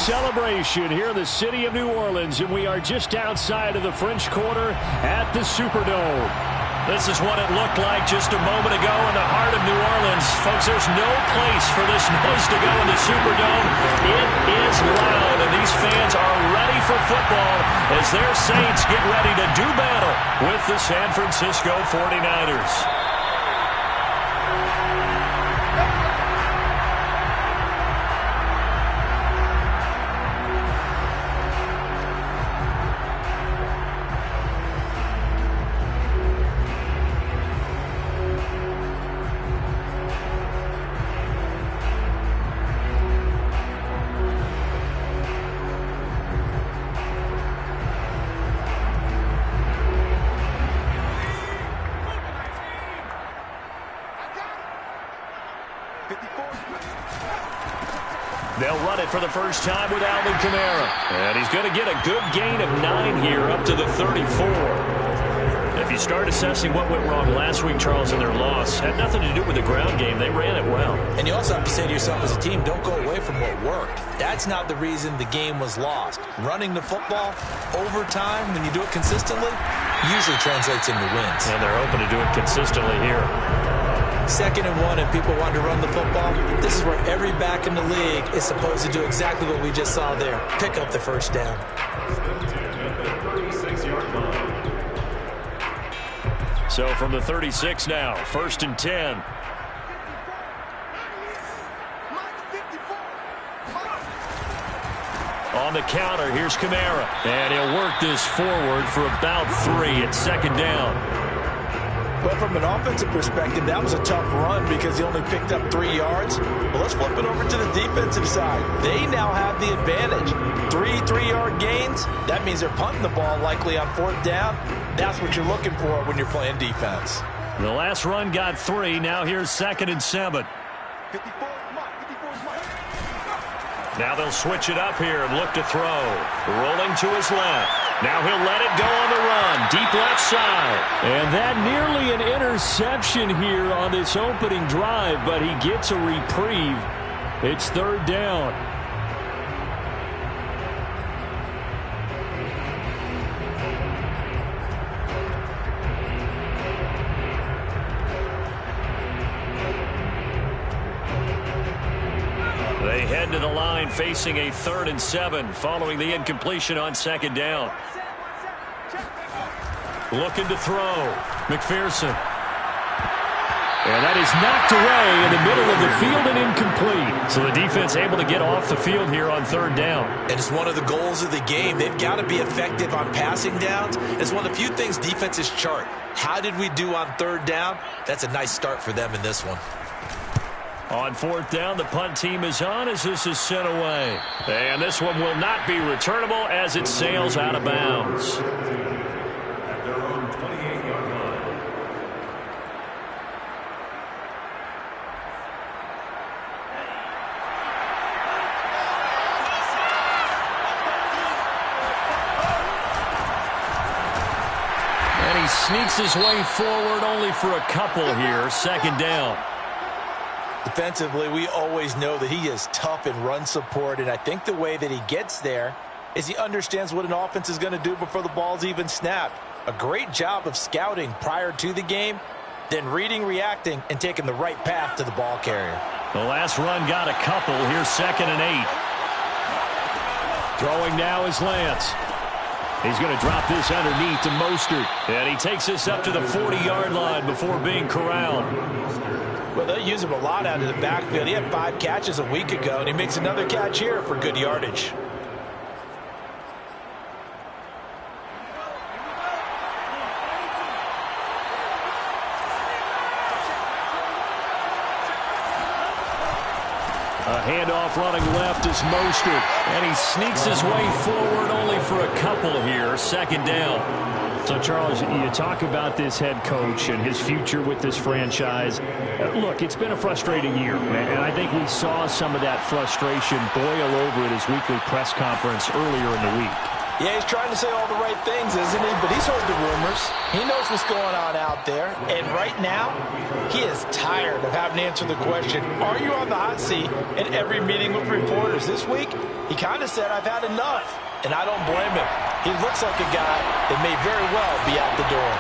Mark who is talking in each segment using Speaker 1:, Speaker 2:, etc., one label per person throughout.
Speaker 1: celebration here in the city of New Orleans, and we are just outside of the French Quarter at the Superdome.
Speaker 2: This is what it looked like just a moment ago in the heart of New Orleans. Folks, there's no place for this noise to go in the Superdome. It is loud, and these fans are ready for football as their Saints get ready to do battle with the San Francisco 49ers. They'll run it for the first time with Alvin Kamara. And he's going to get a good gain of 9 here up to the 34. If you start assessing what went wrong last week, Charles, in their loss, had nothing to do with the ground game. They ran it well.
Speaker 3: And you also have to say to yourself as a team, don't go away from what worked. That's not the reason the game was lost. Running the football over time, when you do it consistently, usually translates into wins.
Speaker 2: And they're hoping to do it consistently here.
Speaker 3: 2nd and 1 and people want to run the football. This is where every back in the league is supposed to do exactly what we just saw there. Pick up the first down.
Speaker 2: So from the 36 now, 1st and 10. On the counter, here's Kamara. And he'll work this forward for about 3 at 2nd down.
Speaker 3: But from an offensive perspective, that was a tough run because he only picked up 3 yards. But let's flip it over to the defensive side. They now have the advantage. 3 3-yard gains. That means they're punting the ball likely on 4th down. That's what you're looking for when you're playing defense.
Speaker 2: The last run got 3. Now here's 2nd and 7. Now they'll switch it up here and look to throw. Rolling to his left. Now he'll let it go on the run. Deep left side.
Speaker 1: And that nearly an interception here on this opening drive, but he gets a reprieve. It's 3rd down.
Speaker 2: They head to the line facing a 3rd and 7 following the incompletion on 2nd down. Looking to throw. McPherson.
Speaker 1: And that is knocked away in the middle of the field and incomplete.
Speaker 2: So the defense able to get off the field here on 3rd down.
Speaker 3: And it's one of the goals of the game. They've got to be effective on passing downs. It's one of the few things defenses chart. How did we do on 3rd down? That's a nice start for them in this one.
Speaker 2: On 4th down, the punt team is on as this is sent away. And this one will not be returnable as it sails out of bounds.
Speaker 4: At their own 28-yard line.
Speaker 2: And he sneaks his way forward only for a couple here. 2nd down.
Speaker 3: Defensively, we always know that he is tough in run support, and I think the way that he gets there is he understands what an offense is going to do before the ball's even snapped. A great job of scouting prior to the game, then reading, reacting, and taking the right path to the ball carrier.
Speaker 2: The last run got a couple. Here's 2nd and 8.
Speaker 1: Throwing now is Lance. He's going to drop this underneath to Mostert.
Speaker 2: And he takes this up to the 40-yard line before being corralled.
Speaker 3: Well, they'll use him a lot out of the backfield. He had 5 catches a week ago, and he makes another catch here for good yardage.
Speaker 1: A handoff running left is Mostert.
Speaker 2: And he sneaks his way forward only for a couple here. 2nd down.
Speaker 1: So, Charles, you talk about this head coach and his future with this franchise. Look, it's been a frustrating year, and I think we saw some of that frustration boil over at his weekly press conference earlier in the week.
Speaker 3: Yeah, he's trying to say all the right things, isn't he? But he's heard the rumors. He knows what's going on out there. And right now, he is tired of having to answer the question, are you on the hot seat in every meeting with reporters? This week, he kind of said, I've had enough. And I don't blame him. He looks like a guy that may very well be out the door.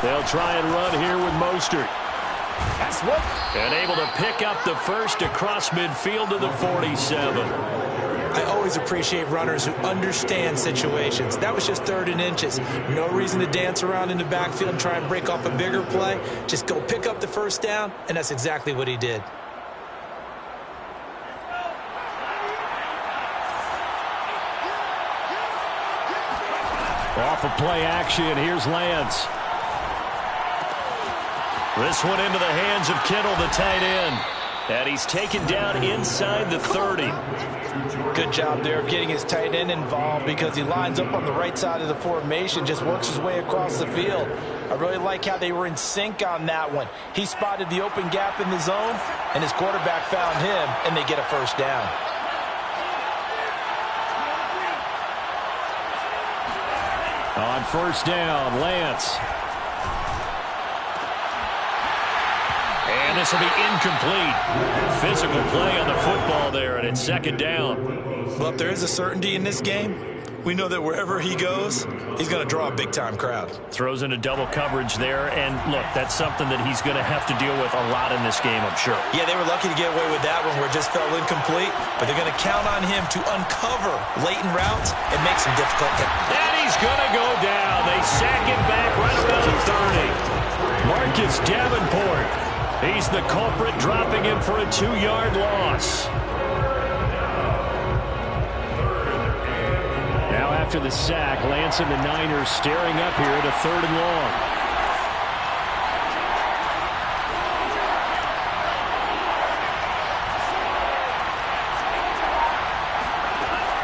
Speaker 1: They'll try and run here with Mostert.
Speaker 3: That's what.
Speaker 1: And able to pick up the first across midfield to the 47.
Speaker 3: I always appreciate runners who understand situations. That was just 3rd and inches. No reason to dance around in the backfield and try and break off a bigger play. Just go pick up the first down, and that's exactly what he did.
Speaker 1: Off of play action, here's Lance. This one into the hands of Kittle, the tight end. And he's taken down inside the 30.
Speaker 3: Good job there of getting his tight end involved because he lines up on the right side of the formation, just works his way across the field. I really like how they were in sync on that one. He spotted the open gap in the zone, and his quarterback found him, and they get a first down.
Speaker 1: On first down, Lance. And this will be incomplete. Physical play on the football there, and it's 2nd down.
Speaker 3: Well, if there is a certainty in this game, we know that wherever he goes, he's going to draw a big-time crowd.
Speaker 1: Throws into double coverage there, and look, that's something that he's going to have to deal with a lot in this game, I'm sure.
Speaker 3: Yeah, they were lucky to get away with that one where it just fell incomplete, but they're going to count on him to uncover latent routes and make some difficult hits.
Speaker 1: And he's going to go down. They sack him back right around the 30. Marcus Davenport. He's the culprit, dropping him for a 2-yard loss. Now after the sack, Lance and the Niners staring up here at a 3rd and long.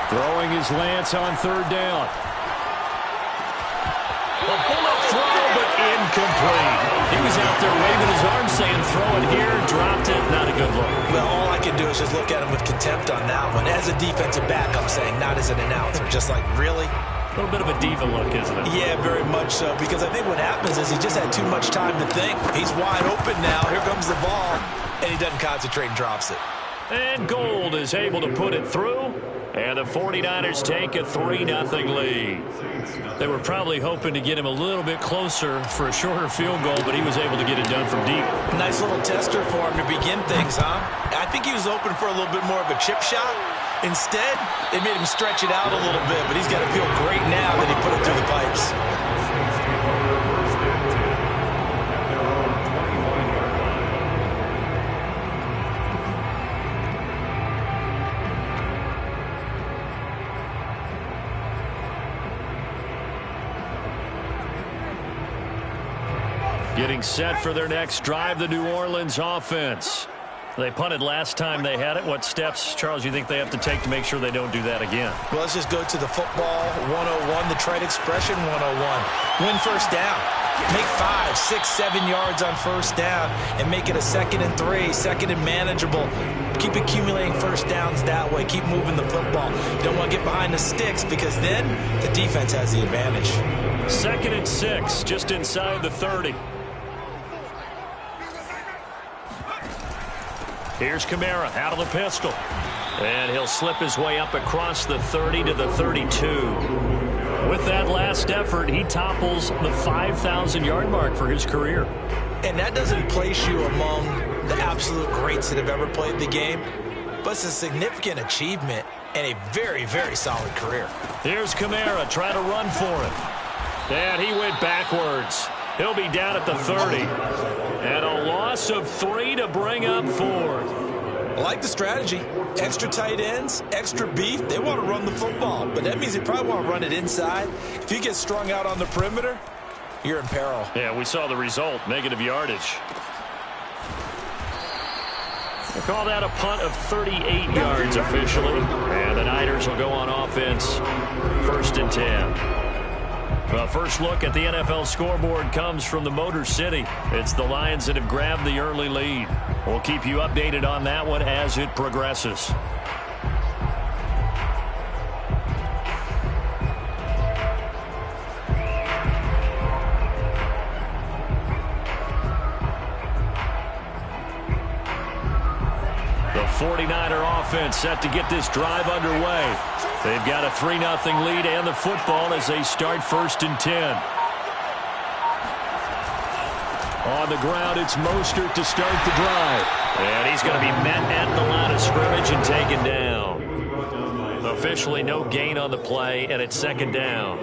Speaker 1: Throwing is Lance on 3rd down. A bullet throw, but incomplete. He was out there waving his arm saying, throw it here, dropped it, not a good look.
Speaker 3: Well, all I can do is just look at him with contempt on that one. As a defensive back, I'm saying, not as an announcer. Just like, really?
Speaker 1: A little bit of a diva look, isn't it?
Speaker 3: Yeah, very much so, because I think what happens is he just had too much time to think. He's wide open now. Here comes the ball, and he doesn't concentrate and drops it.
Speaker 1: And Gold is able to put it through, and the 49ers take a 3-0 lead. They were probably hoping to get him a little bit closer for a shorter field goal, but he was able to get it done from deep.
Speaker 3: Nice little tester for him to begin things, huh? I think he was open for a little bit more of a chip shot. Instead, they made him stretch it out a little bit, but he's got to feel great now that he put it through the pipes.
Speaker 1: Getting set for their next drive, the New Orleans offense. They punted last time they had it. What steps, Charles, you think they have to take to make sure they don't do that again?
Speaker 3: Well, let's just go to the football 101, the trade expression 101. Win first down. Make 5, 6, 7 yards on first down and make it a 2nd and 3, 2nd and manageable. Keep accumulating first downs that way. Keep moving the football. You don't want to get behind the sticks because then the defense has the advantage.
Speaker 1: 2nd and 6, just inside the 30. Here's Kamara out of the pistol. And he'll slip his way up across the 30 to the 32. With that last effort, he topples the 5,000-yard mark for his career.
Speaker 3: And that doesn't place you among the absolute greats that have ever played the game, but it's a significant achievement and a very, very solid career.
Speaker 1: Here's Kamara trying to run for it. And he went backwards. He'll be down at the 30. And a loss of 3 to bring up 4th.
Speaker 3: I like the strategy. Extra tight ends, extra beef. They want to run the football, but that means they probably want to run it inside. If you get strung out on the perimeter, you're in peril.
Speaker 1: Yeah, we saw the result, negative yardage. We'll call that a punt of 38 yards officially. And the Niners will go on offense, 1st and 10. Well, first look at the NFL scoreboard comes from the Motor City. It's the Lions that have grabbed the early lead. We'll keep you updated on that one as it progresses.
Speaker 2: 49er offense set to get this drive underway. They've got a 3-0 lead and the football as they start 1st and 10. On the ground, it's Mostert to start the drive. And he's going to be met at the line of scrimmage and taken down. Officially no gain on the play, and it's 2nd down.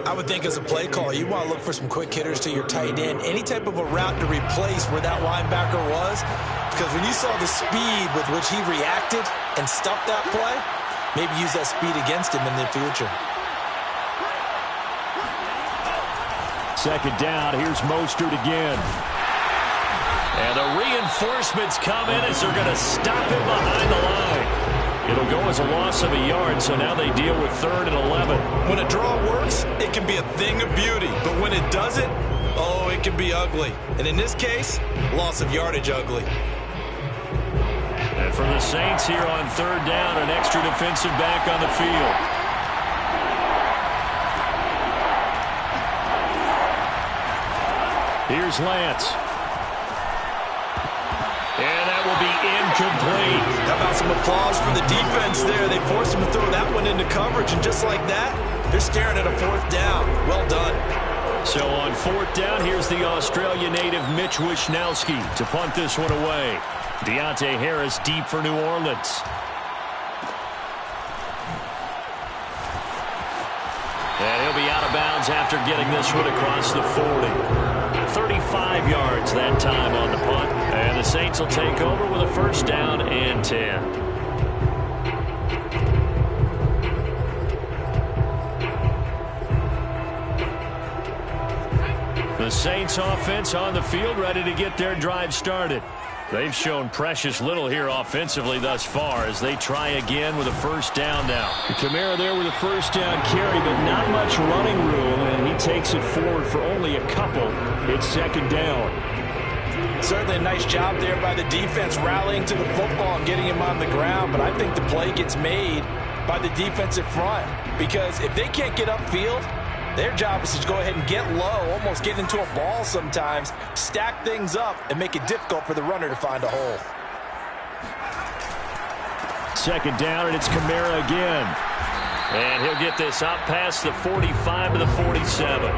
Speaker 3: I would think as a play call, you want to look for some quick hitters to your tight end. Any type of a route to replace where that linebacker was. Because when you saw the speed with which he reacted and stopped that play, maybe use that speed against him in the future.
Speaker 2: 2nd down, here's Mostert again. And the reinforcements come in as they're going to stop him behind the line. It'll go as a loss of a yard, so now they deal with 3rd and 11.
Speaker 3: When a draw works, it can be a thing of beauty. But when it doesn't, oh, it can be ugly. And in this case, loss of yardage ugly.
Speaker 2: And for the Saints here on 3rd down, an extra defensive back on the field. Here's Lance. And that will be incomplete.
Speaker 3: How about some applause for the defense there? They forced him to throw that one into coverage, and just like that, they're staring at a 4th down. Well done.
Speaker 2: So on 4th down, here's the Australia native Mitch Wishnowski to punt this one away. Deontay Harris deep for New Orleans. And he'll be out of bounds after getting this one across the 40. 35 yards that time on the punt. And the Saints will take over with a 1st down and 10. The Saints offense on the field ready to get their drive started. They've shown precious little here offensively thus far as they try again with a 1st down now. Kamara there with a 1st down carry, but not much running room, and he takes it forward for only a couple. It's 2nd down.
Speaker 3: Certainly a nice job there by the defense rallying to the football and getting him on the ground, but I think the play gets made by the defensive front because if they can't get upfield, their job is to go ahead and get low, almost get into a ball sometimes, stack things up, and make it difficult for the runner to find a hole.
Speaker 2: 2nd down, and it's Kamara again. And he'll get this out past the 45 to the 47.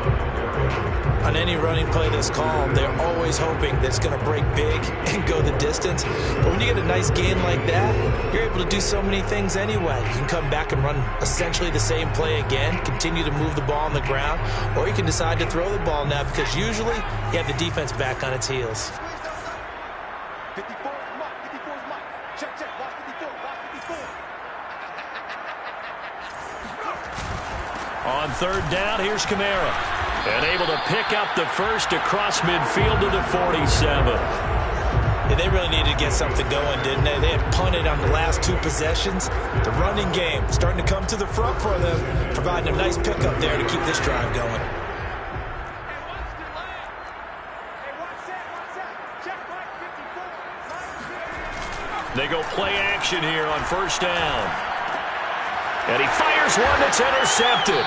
Speaker 3: On any running play that's called, they're always hoping that it's going to break big and go the distance. But when you get a nice gain like that, you're able to do so many things anyway. You can come back and run essentially the same play again, continue to move the ball on the ground, or you can decide to throw the ball now because usually you have the defense back on its heels.
Speaker 5: 54 is Mike. 54 is Mike. Check, check. Watch 54. Watch 54.
Speaker 2: On 3rd down, here's Kamara. And able to pick up the first across midfield to the 47.
Speaker 3: Yeah, they really needed to get something going, didn't they? They had punted on the last 2 possessions. The running game starting to come to the front for them, providing a nice pickup there to keep this drive going.
Speaker 2: They go play action here on 1st down. And he fires one that's intercepted.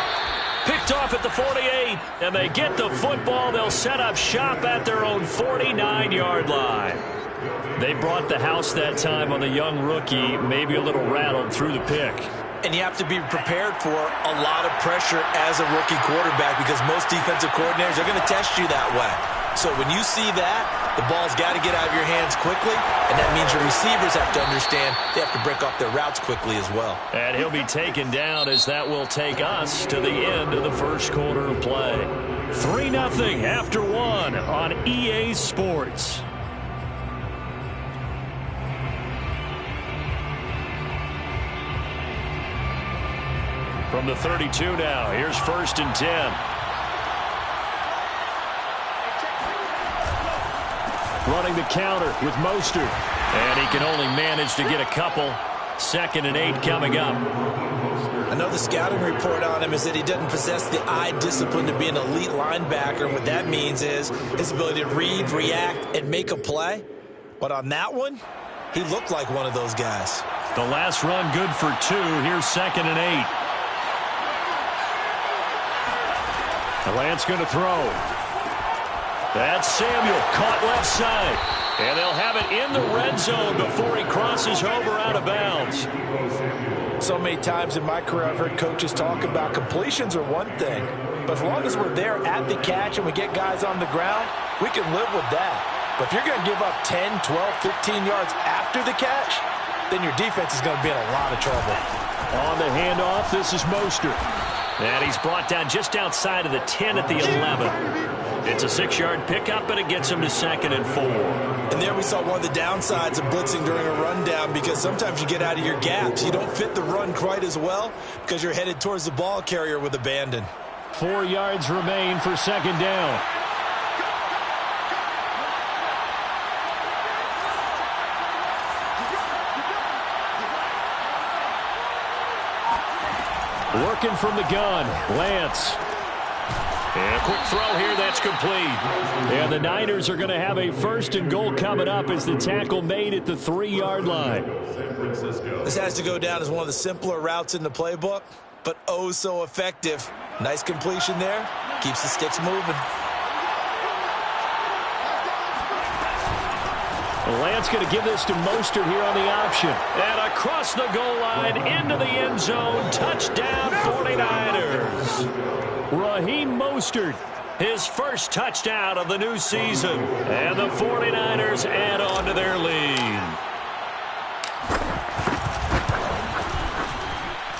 Speaker 2: Picked off at the 48, and they get the football. They'll set up shop at their own 49-yard line. They brought the house that time on the young rookie, maybe a little rattled through the pick.
Speaker 3: And you have to be prepared for a lot of pressure as a rookie quarterback because most defensive coordinators are going to test you that way. So when you see that, the ball's got to get out of your hands quickly, and that means your receivers have to understand they have to break off their routes quickly as well.
Speaker 2: And he'll be taken down as that will take us to the end of the 1st quarter of play. 3-0 after 1 on EA Sports. From the 32 now, here's 1st and 10. Running the counter with Mostert. And he can only manage to get a couple. 2nd and 8 coming up.
Speaker 3: I know the scouting report on him is that he doesn't possess the eye discipline to be an elite linebacker. What that means is his ability to read, react, and make a play. But on that one, he looked like one of those guys.
Speaker 2: The last run good for 2. Here's 2nd and 8. Lance going to throw. That's Samuel, caught left side. And they'll have it in the red zone before he crosses over out of bounds.
Speaker 3: So many times in my career I've heard coaches talk about completions are one thing, but as long as we're there at the catch and we get guys on the ground, we can live with that. But if you're going to give up 10, 12, 15 yards after the catch, then your defense is going to be in a lot of trouble.
Speaker 2: On the handoff, this is Mostert. And he's brought down just outside of the 10 at the 11. It's a 6-yard pickup, and it gets him to 2nd and 4.
Speaker 3: And there we saw one of the downsides of blitzing during a rundown, because sometimes you get out of your gaps. You don't fit the run quite as well because you're headed towards the ball carrier with abandon.
Speaker 2: 4 yards remain for 2nd down. Working from the gun, Lance. And a quick throw here, that's complete. And the Niners are going to have a 1st and goal coming up as the tackle made at the 3-yard line.
Speaker 3: This has to go down as one of the simpler routes in the playbook, but oh so effective. Nice completion there. Keeps the sticks moving.
Speaker 2: Lance going to give this to Mostert here on the option. And across the goal line, into the end zone. Touchdown, 49ers. Raheem Mostert, his first touchdown of the new season. And the 49ers add on to their lead.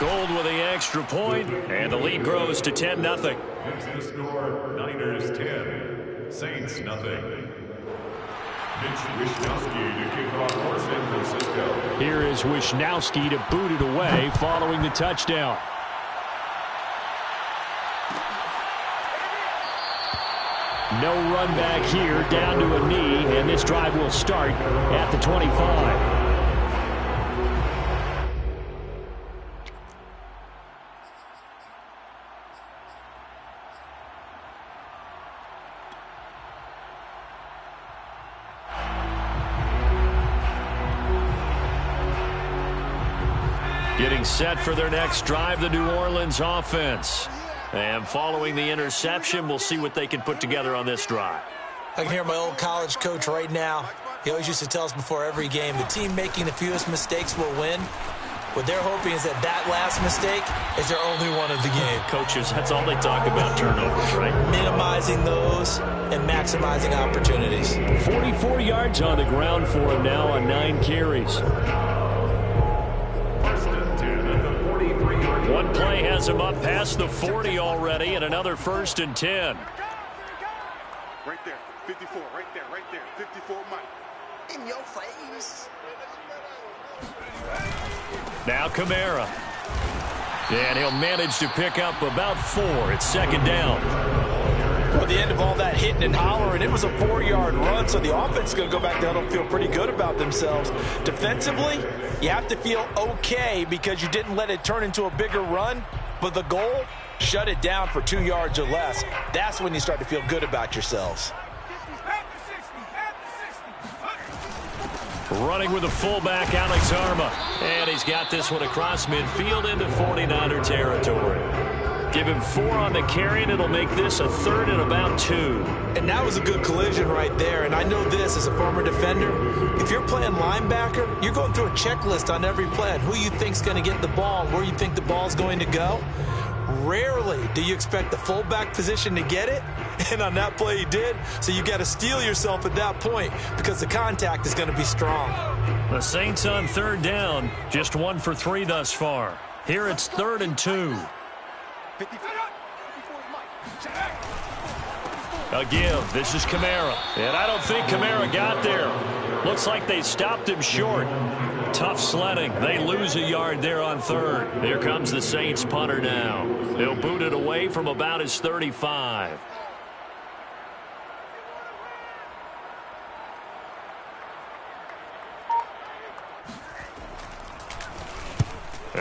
Speaker 2: Gold with the extra point, and the lead grows to 10-0.
Speaker 4: Here's the score, Niners 10, Saints nothing. Mitch Wishnowsky to kick off for San Francisco.
Speaker 2: Here is Wishnowsky to boot it away following the touchdown. No run back here, down to a knee, and this drive will start at the 25. Getting set for their next drive, the New Orleans offense. And following the interception, we'll see what they can put together on this drive.
Speaker 3: I can hear my old college coach right now. He always used to tell us before every game, the team making the fewest mistakes will win. What they're hoping is that that last mistake is their only one of the game.
Speaker 2: Coaches, that's all they talk about, turnovers, right?
Speaker 3: Minimizing those and maximizing opportunities.
Speaker 2: 44 yards on the ground for him now on 9 carries. One play has him up past the 40 already, and another 1st and 10.
Speaker 5: Right there, 54, right there, 54, Mike. In your face.
Speaker 2: Now Kamara. And he'll manage to pick up about 4. It's 2nd down.
Speaker 3: Well, the end of all that hitting and hollering, it was a 4-yard run, so the offense is going to go back there and feel pretty good about themselves. Defensively, you have to feel okay because you didn't let it turn into a bigger run, but the goal, shut it down for 2 yards or less. That's when you start to feel good about yourselves.
Speaker 2: Running with the fullback, Alex Arma. And he's got this one across midfield into 49er territory. Give him 4 on the carry, and it'll make this a 3rd and about 2.
Speaker 3: And that was a good collision right there. And I know this as a former defender. If you're playing linebacker, you're going through a checklist on every play on who you think's going to get the ball and where you think the ball's going to go. Rarely do you expect the fullback position to get it. And on that play he did. So you got to steel yourself at that point because the contact is going to be strong.
Speaker 2: The Saints on 3rd down. Just 1 for 3 thus far. Here it's 3rd and 2. A give. This is Kamara. And I don't think Kamara got there. Looks like they stopped him short. Tough sledding. They lose a yard there on 3rd. Here comes the Saints punter now. They'll boot it away from about his 35.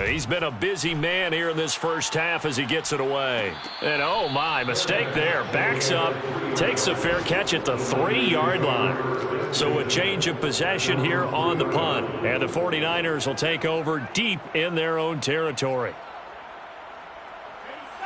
Speaker 2: He's been a busy man here in this first half as he gets it away. And oh my, mistake there. Backs up, takes a fair catch at the 3-yard line. So a change of possession here on the punt. And the 49ers will take over deep in their own territory.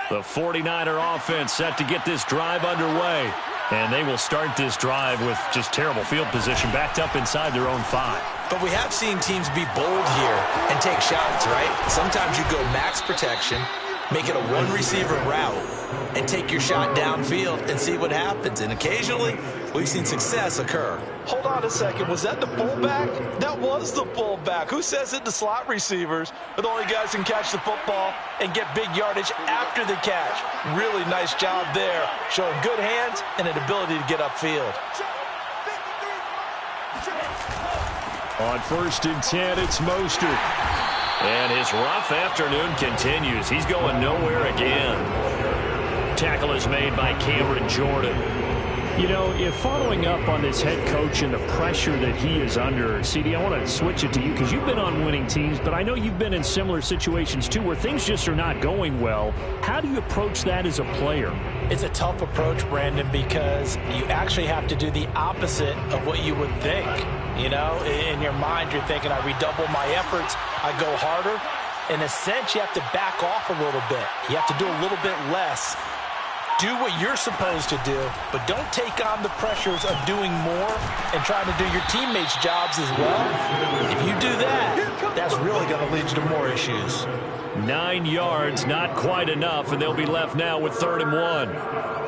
Speaker 2: The 49er offense set to get this drive underway. And they will start this drive with just terrible field position, backed up inside their own 5.
Speaker 3: But we have seen teams be bold here and take shots, right? Sometimes you go max protection, make it a one-receiver route, and take your shot downfield and see what happens. And occasionally, we've seen success occur.
Speaker 6: Hold on a second. Was that the fullback? That was the fullback. Who says it? The slot receivers are the only guys who can catch the football and get big yardage after the catch. Really nice job there, showing good hands and an ability to get upfield.
Speaker 2: On 1st and 10, it's Mostert.
Speaker 1: And his rough afternoon continues. He's going nowhere again. Tackle is made by Cameron Jordan.
Speaker 2: You know, if following up on this head coach and the pressure that he is under, CD, I want to switch it to you because you've been on winning teams, but I know you've been in similar situations too where things just are not going well. How do you approach that as a player?
Speaker 6: It's a tough approach, Brandon, because you actually have to do the opposite of what you would think. You know, in your mind, you're thinking, I redouble my efforts, I go harder. In a sense, you have to back off a little bit. You have to do a little bit less. Do what you're supposed to do, but don't take on the pressures of doing more and trying to do your teammates' jobs as well. If you do that, that's really going to lead you to more issues.
Speaker 1: 9 yards, not quite enough, and they'll be left now with 3rd and 1.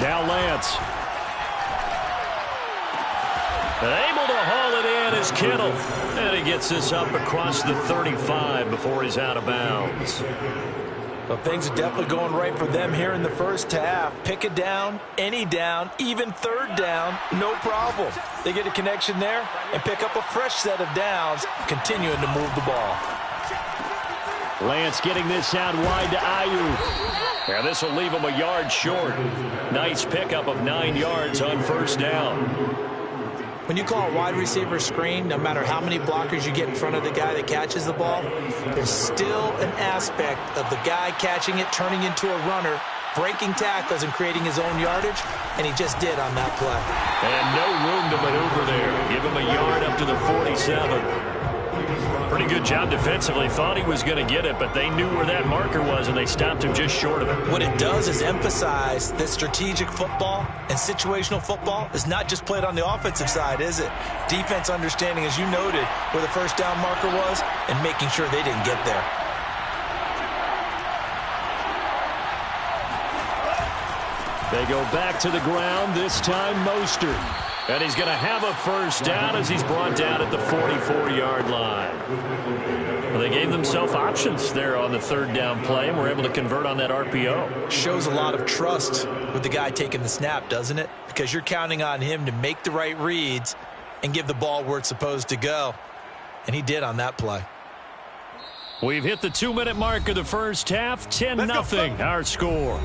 Speaker 2: Now Lance.
Speaker 1: Able to haul it in is Kittle. And he gets this up across the 35 before he's out of bounds.
Speaker 6: Well, things are definitely going right for them here in the first half. Pick it down, any down, even 3rd down, no problem. They get a connection there and pick up a fresh set of downs, continuing to move the ball.
Speaker 2: Lance getting this out wide to Ayuk.
Speaker 1: Yeah, this will leave him a yard short. Nice pickup of 9 yards on 1st down.
Speaker 6: When you call a wide receiver screen, no matter how many blockers you get in front of the guy that catches the ball, there's still an aspect of the guy catching it, turning into a runner, breaking tackles and creating his own yardage, and he just did on that play.
Speaker 1: And no room to maneuver there. Give him a yard up to the 47. Pretty good job defensively. Thought he was going to get it, but they knew where that marker was, and they stopped him just short of it.
Speaker 6: What it does is emphasize that strategic football and situational football is not just played on the offensive side, is it? Defense understanding, as you noted, where the 1st down marker was and making sure they didn't get there.
Speaker 2: They go back to the ground, this time Mostert.
Speaker 1: And he's going to have a 1st down as he's brought down at the 44-yard line. Well, they gave themselves options there on the 3rd down play and were able to convert on that RPO.
Speaker 6: Shows a lot of trust with the guy taking the snap, doesn't it? Because you're counting on him to make the right reads and give the ball where it's supposed to go. And he did on that play.
Speaker 2: We've hit the 2-minute mark of the first half. 10-0 our score.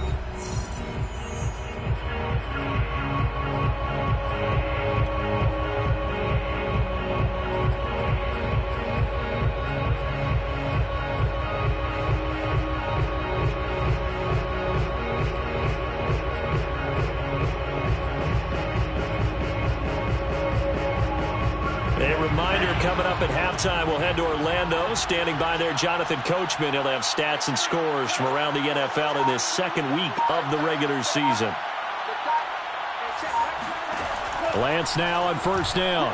Speaker 1: Coming up at halftime, we'll head to Orlando. Standing by there, Jonathan Coachman. He'll have stats and scores from around the NFL in this 2nd week of the regular season.
Speaker 2: Lance now on 1st down.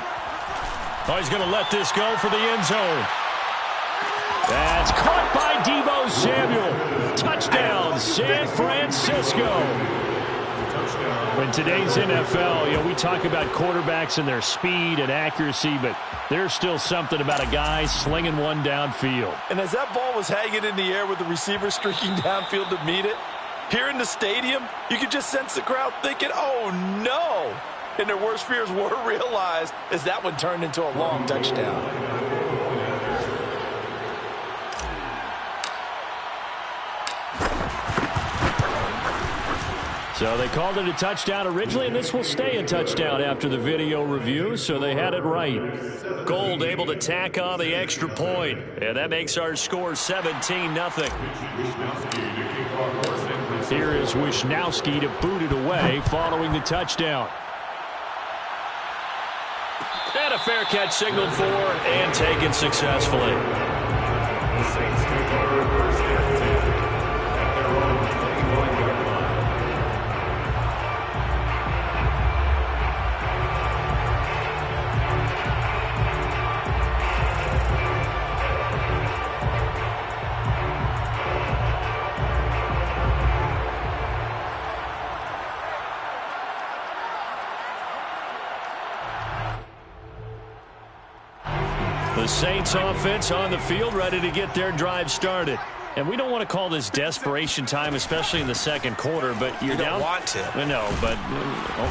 Speaker 2: Oh, he's going to let this go for the end zone. That's caught by Deebo Samuel. Touchdown, San Francisco. In today's NFL, you know, we talk about quarterbacks and their speed and accuracy, but there's still something about a guy slinging one downfield.
Speaker 6: And as that ball was hanging in the air with the receiver streaking downfield to meet it, here in the stadium, you could just sense the crowd thinking, oh, no. And their worst fears were realized as that one turned into a long touchdown.
Speaker 2: So they called it a touchdown originally, and this will stay a touchdown after the video review, so they had it right. Gold able to tack on the extra point, and that makes our score 17-0. Here is Wisnowski to boot it away following the touchdown. And a fair catch signaled for and taken successfully.
Speaker 4: The Saints take over first and 10 at their own 21-yard line.
Speaker 2: The Saints offense on the field, ready to get their drive started. And we don't want to call this desperation time, especially in the second quarter, but you're down.
Speaker 3: You don't want to.
Speaker 2: No, but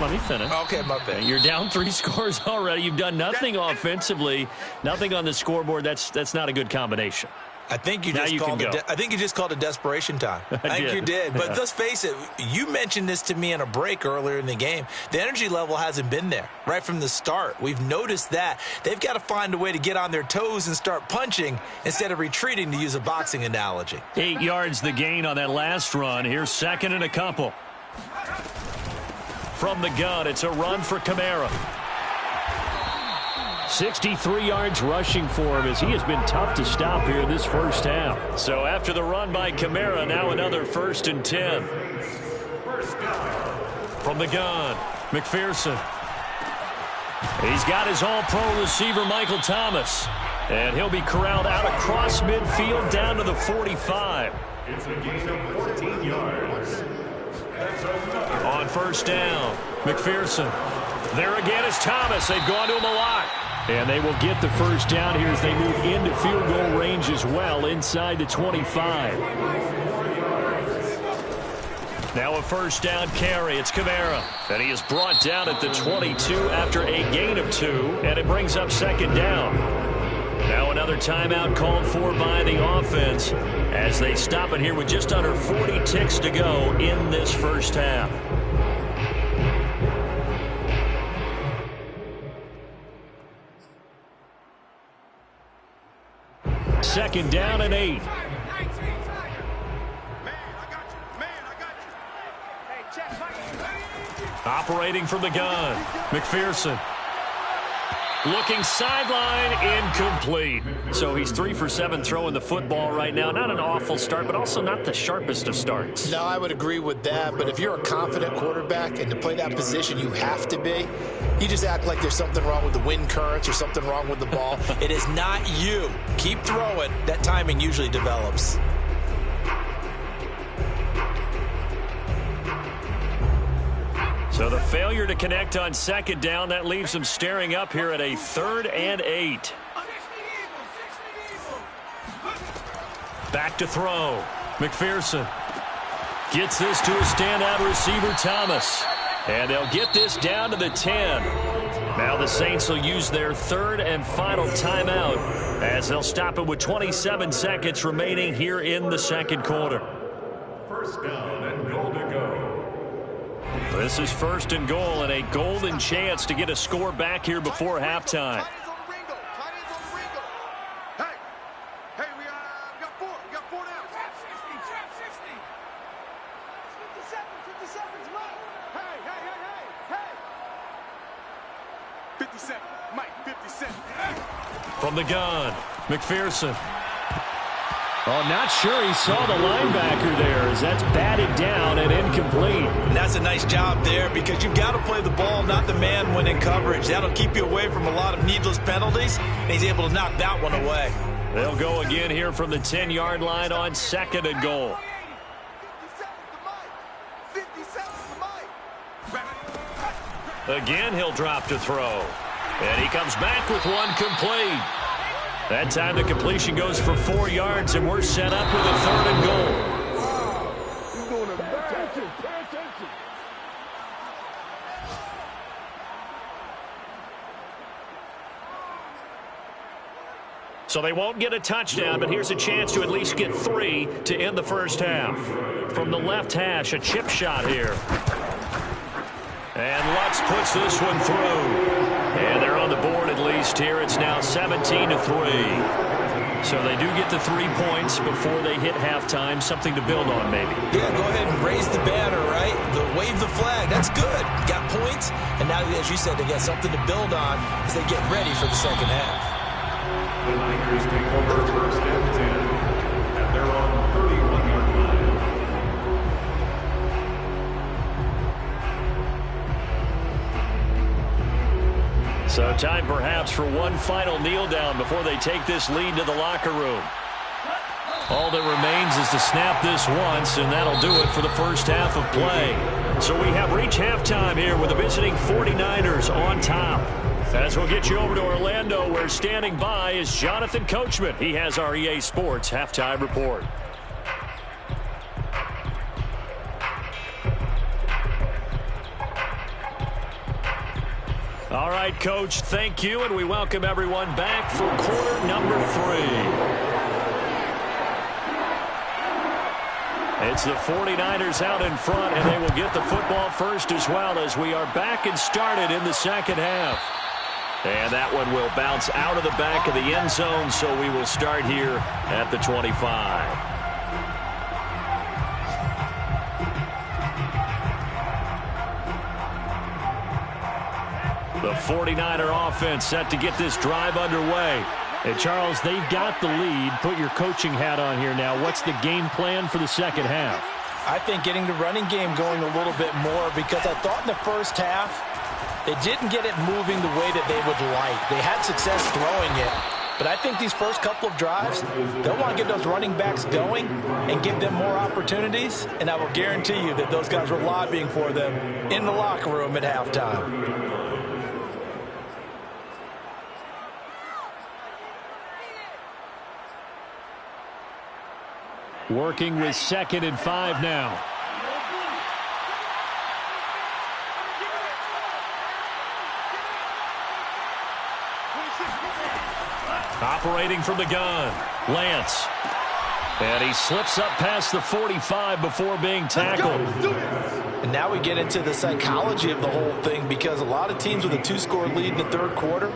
Speaker 2: let me finish.
Speaker 3: Okay, my bad.
Speaker 2: You're down 3 scores already. You've done nothing offensively, nothing on the scoreboard. That's not a good combination.
Speaker 3: I think you just called it desperation time. I think you did. But let's face it, you mentioned this to me in a break earlier in the game. The energy level hasn't been there right from the start. We've noticed that. They've got to find a way to get on their toes and start punching instead of retreating, to use a boxing analogy.
Speaker 2: 8 yards the gain on that last run. Here's second and a couple. From the gun, it's a run for Kamara. 63 yards rushing for him as he has been tough to stop here this first half. So after the run by Kamara, now another 1st and 10. From the gun, McPherson. He's got his all-pro receiver, Michael Thomas. And he'll be corralled out across midfield down to the 45.
Speaker 4: It's a gain of 14 yards.
Speaker 2: On first down, McPherson. There again is Thomas. They've gone to him a lot. And they will get the first down here as they move into field goal range as well, inside the 25. Now a first down carry. It's Kamara. And he is brought down at the 22 after a gain of 2. And it brings up second down. Now another timeout called for by the offense as they stop it here with just under 40 ticks to go in this first half. Second down and 8. Operating from the gun, McPherson. Looking sideline, incomplete. So he's 3 for 7 throwing the football right now. Not an awful start, but also not the sharpest of starts.
Speaker 6: No, I would agree with that. But if you're a confident quarterback and to play that position you have to be, you just act like there's something wrong with the wind currents or something wrong with the ball.
Speaker 3: It is not you. Keep throwing. That timing usually develops.
Speaker 2: So the failure to connect on second down, that leaves them staring up here at a 3rd and 8. Back to throw. McPherson gets this to a standout receiver, Thomas. And they'll get this down to the 10. Now the Saints will use their 3rd and final timeout as they'll stop it with 27 seconds remaining here in the second quarter.
Speaker 4: First down and goal to go.
Speaker 2: This is 1st and goal and a golden chance to get a score back here before halftime. From the gun, McPherson. Oh, not sure he saw the linebacker there as that's batted down and incomplete.
Speaker 3: And that's a nice job there because you've got to play the ball, not the man when in coverage. That'll keep you away from a lot of needless penalties, and he's able to knock that one away.
Speaker 2: They'll go again here from the 10-yard line on 2nd and goal. Again, he'll drop to throw. And he comes back with one complete. That time the completion goes for 4 yards, and we're set up with a 3rd and goal.
Speaker 1: So they won't get a touchdown, but here's a chance to at least get 3 to end the first half. From the left hash, a chip shot here. And Lutz puts this one through. And they're on the board at least here. It's now 17-3. So they do get the 3 points before they hit halftime. Something to build on, maybe.
Speaker 6: Yeah, go ahead and raise the banner, right? Wave the flag. That's good. Got points. And now, as you said, they got something to build on as they get ready for the second half.
Speaker 4: The Niners take over first and 10. And they're on 31-yard line.
Speaker 1: So time perhaps for one final kneel down before they take this lead to the locker room. All that remains is to snap this once, and that'll do it for the first half of play. So we have reached halftime here with the visiting 49ers on top. As we'll get you over to Orlando, where standing by is Jonathan Coachman. He has our EA Sports halftime report. All right, Coach, thank you, and we welcome everyone back for quarter number 3. It's the 49ers out in front, and they will get the football first as well as we are back and started in the second half. And that one will bounce out of the back of the end zone, so we will start here at the 25. The 49er offense set to get this drive underway. And Charles, they've got the lead. Put your coaching hat on here now. What's the game plan for the second half?
Speaker 6: I think getting the running game going a little bit more, because I thought in the first half they didn't get it moving the way that they would like. They had success throwing it. But I think these first couple of drives, they'll want to get those running backs going and give them more opportunities. And I will guarantee you that those guys were lobbying for them in the locker room at halftime.
Speaker 1: Working with 2nd and 5 now. Operating from the gun, Lance. And he slips up past the 45 before being tackled.
Speaker 6: And now we get into the psychology of the whole thing, because a lot of teams with a 2-score lead in the third quarter,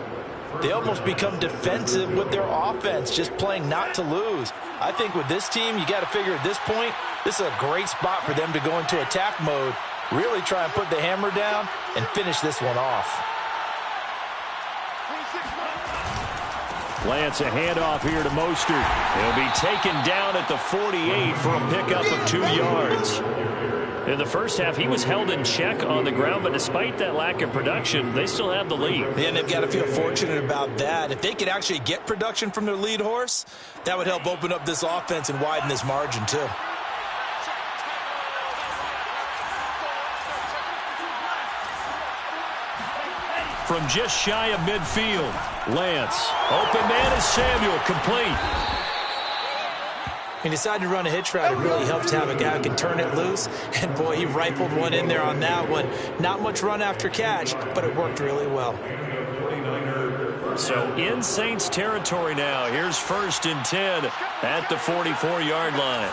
Speaker 6: they almost become defensive with their offense, just playing not to lose. I think with this team, you got to figure at this point, this is a great spot for them to go into attack mode, really try and put the hammer down and finish this one off.
Speaker 1: Lance, a handoff here to Mostert. He'll be taken down at the 48 for a pickup of 2 yards. In the first half, he was held in check on the ground, but despite that lack of production, they still have the lead.
Speaker 6: And they've got to feel fortunate about that. If they could actually get production from their lead horse, that would help open up this offense and widen this margin too.
Speaker 1: From just shy of midfield, Lance. Open man is Samuel, complete.
Speaker 6: He decided to run a hitch route. It really helps to have a guy who can turn it loose. And, boy, he rifled one in there on that one. Not much run after catch, but it worked really well.
Speaker 1: So in Saints territory now. Here's 1st and 10 at the 44-yard line.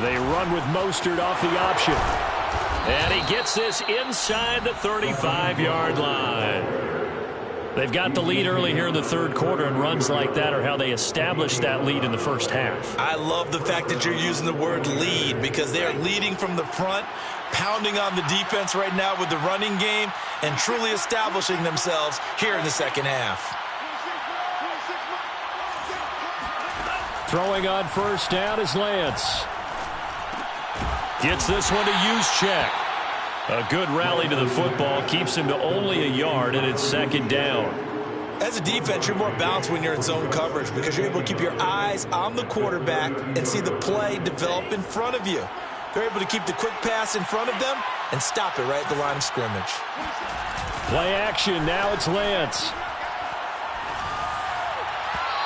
Speaker 1: They run with Mostert off the option. And he gets this inside the 35-yard line. They've got the lead early here in the third quarter, and runs like that are how they established that lead in the first half.
Speaker 6: I love the fact that you're using the word lead, because they are leading from the front, pounding on the defense right now with the running game, and truly establishing themselves here in the second half.
Speaker 1: Throwing on first down is Lance. Gets this one to Juszczyk. A good rally to the football, keeps him to only a yard, and it's 2nd down.
Speaker 6: As a defense, you're more balanced when you're in zone coverage, because you're able to keep your eyes on the quarterback and see the play develop in front of you. They're able to keep the quick pass in front of them and stop it right at the line of scrimmage.
Speaker 1: Play action, now it's Lance.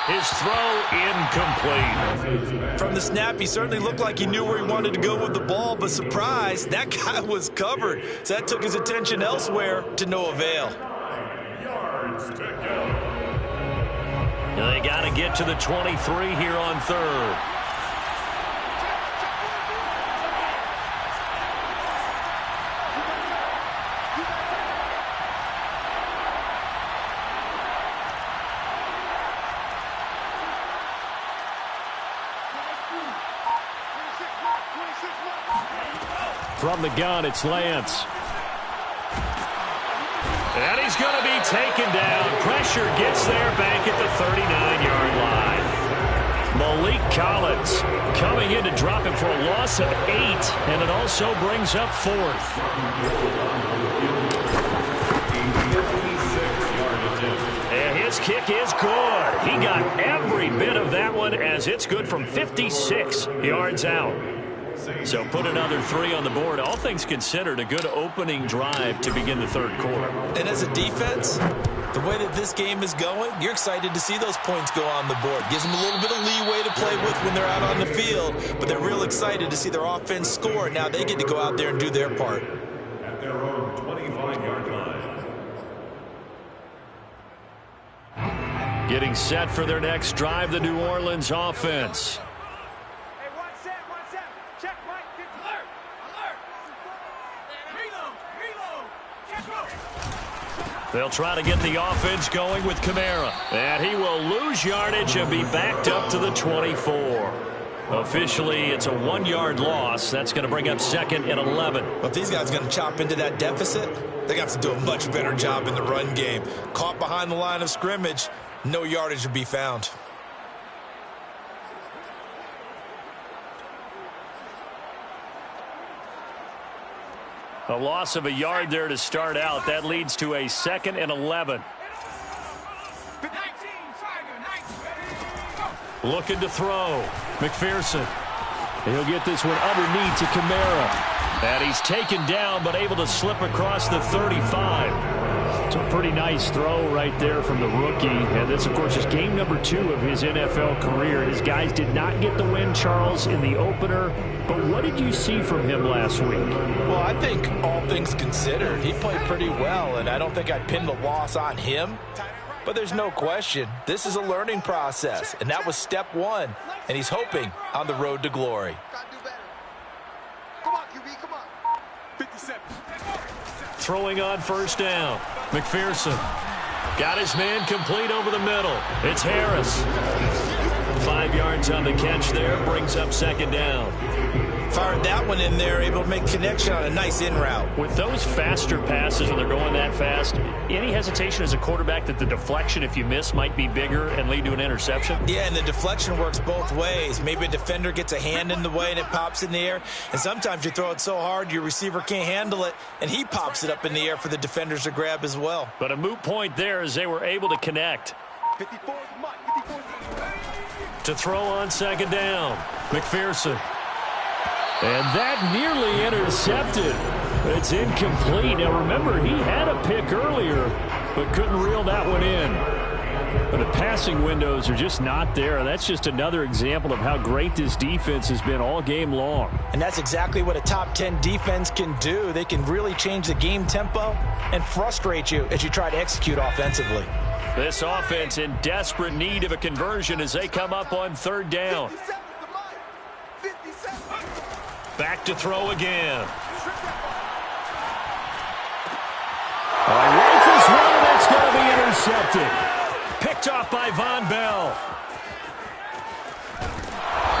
Speaker 1: His throw incomplete.
Speaker 6: From the snap, he certainly looked like he knew where he wanted to go with the ball, but surprise, that guy was covered. So that took his attention elsewhere to no avail.
Speaker 4: yards to go.
Speaker 2: They got to get to the 23 here on third. From the gun, it's Lance. And he's going to be taken down. Pressure gets there back at the 39-yard line. Malik Collins coming in to drop him for a loss of 8, and it also brings up fourth. And his kick is good. He got every bit of that one as it's good from 56 yards out. So put another 3 on the board. All things considered, a good opening drive to begin the third quarter.
Speaker 3: And as a defense, the way that this game is going, you're excited to see those points go on the board. Gives them a little bit of leeway to play with when they're out on the field, but they're real excited to see their offense score. Now they get to go out there and do their part.
Speaker 4: At their own 25-yard line.
Speaker 2: Getting set for their next drive, the New Orleans offense. They'll try to get the offense going with Kamara. And he will lose yardage and be backed up to the 24. Officially, it's a 1-yard loss. That's going to bring up second and 11.
Speaker 3: Well, if these guys are going to chop into that deficit, they got to do a much better job in the run game. Caught behind the line of scrimmage, no yardage to be found.
Speaker 2: A loss of a yard there to start out. That leads to a second and 11. Looking to throw. McPherson. He'll get this one underneath to Kamara. And he's taken down, but able to slip across the 35. It's a pretty nice throw right there from the rookie. And this, of course, is game number 2 of his NFL career. His guys did not get the win, Charles, in the opener. But what did you see from him last week?
Speaker 3: Well, I think all things considered, he played pretty well, and I don't think I'd pin the loss on him. But there's no question, this is a learning process, and that was step 1, and he's hoping on the road to glory.
Speaker 5: Come on, QB, come on. 57.
Speaker 2: Throwing on first down. McPherson got his man complete over the middle. It's Harris. 5 yards on the catch there, brings up second down.
Speaker 3: Fired that one in there, able to make connection on a nice in route.
Speaker 2: With those faster passes when they're going that fast, any hesitation as a quarterback that the deflection, if you miss, might be bigger and lead to an interception?
Speaker 3: Yeah, and the deflection works both ways. Maybe a defender gets a hand in the way and it pops in the air, and sometimes you throw it so hard your receiver can't handle it, and he pops it up in the air for the defenders to grab as well.
Speaker 2: But a moot point there as they were able to connect.
Speaker 5: 54
Speaker 2: To throw on second down, McPherson. And that nearly intercepted. It's incomplete. Now, remember, he had a pick earlier, but couldn't reel that one in. But the passing windows are just not there. That's just another example of how great this defense has been all game long.
Speaker 3: And that's exactly what a top 10 defense can do. They can really change the game tempo and frustrate you as you try to execute offensively.
Speaker 2: This offense in desperate need of a conversion as they come up on third down. Back to throw again. Rifles one, that's going to be intercepted. Picked off by Von Bell.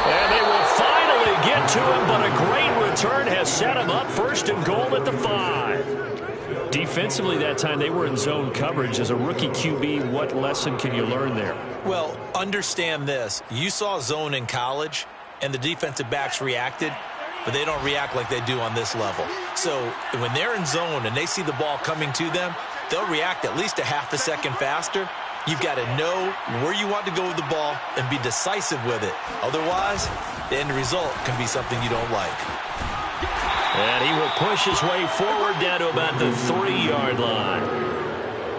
Speaker 2: And they will finally get to him, but a great return has set him up first and goal at the 5. Defensively that time, they were in zone coverage. As a rookie QB, what lesson can you learn there?
Speaker 3: Well, understand this. You saw zone in college, and the defensive backs reacted, but they don't react like they do on this level. So when they're in zone and they see the ball coming to them, they'll react at least a half a second faster. You've got to know where you want to go with the ball and be decisive with it. Otherwise, the end result can be something you don't like.
Speaker 2: And he will push his way forward down to about the 3-yard line.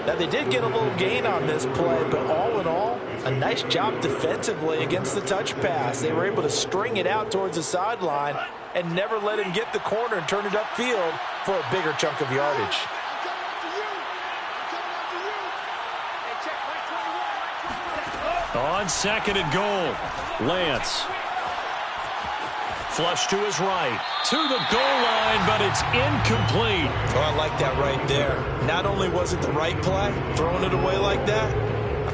Speaker 3: Now, they did get a little gain on this play, but all in all, a nice job defensively against the touch pass. They were able to string it out towards the sideline and never let him get the corner and turn it upfield for a bigger chunk of yardage.
Speaker 2: On second and goal, Lance. Flush to his right, to the goal line, but it's incomplete.
Speaker 6: Oh, I like that right there. Not only was it the right play, throwing it away like that,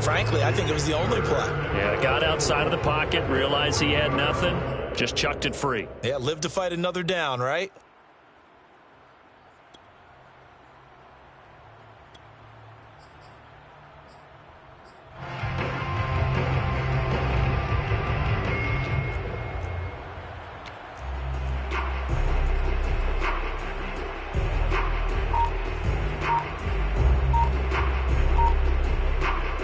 Speaker 6: frankly, I think it was the only play.
Speaker 2: Yeah, got outside of the pocket, realized he had nothing, just chucked it free.
Speaker 6: Yeah, live to fight another down, right?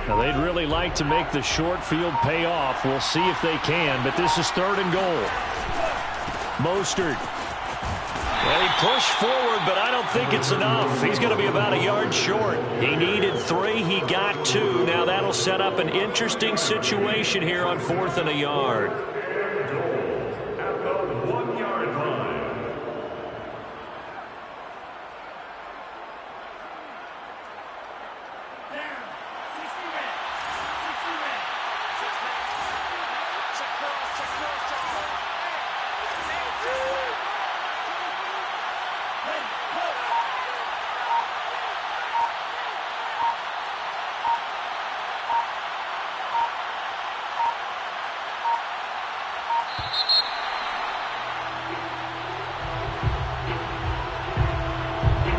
Speaker 2: Now, they'd really like to make the short field pay off. We'll see if they can, but this is third and goal. Mostert. Well, he pushed forward, but I don't think it's enough. He's going to be about a yard short. He needed 3. He got 2. Now that'll set up an interesting situation here on 4th and a yard.
Speaker 4: At the 1-yard line.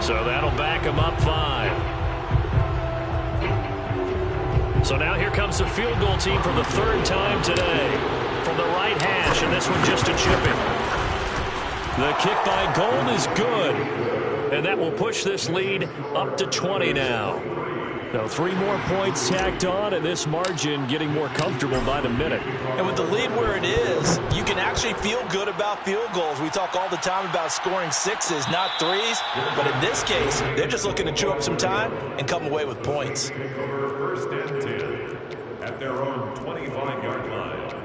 Speaker 2: So that'll back him up 5. So now here comes the field goal team for the 3rd time today. From the right hash, and this one just a chip-in. The kick by Gold is good. And that will push this lead up to 20 now. So 3 more points tacked on, and this margin getting more comfortable by the minute.
Speaker 6: And with the lead where it is, you can actually feel good about field goals. We talk all the time about scoring 6s, not 3s. But in this case, they're just looking to chew up some time and come away with points.
Speaker 4: Over 1st and 10 at their own 25-yard line.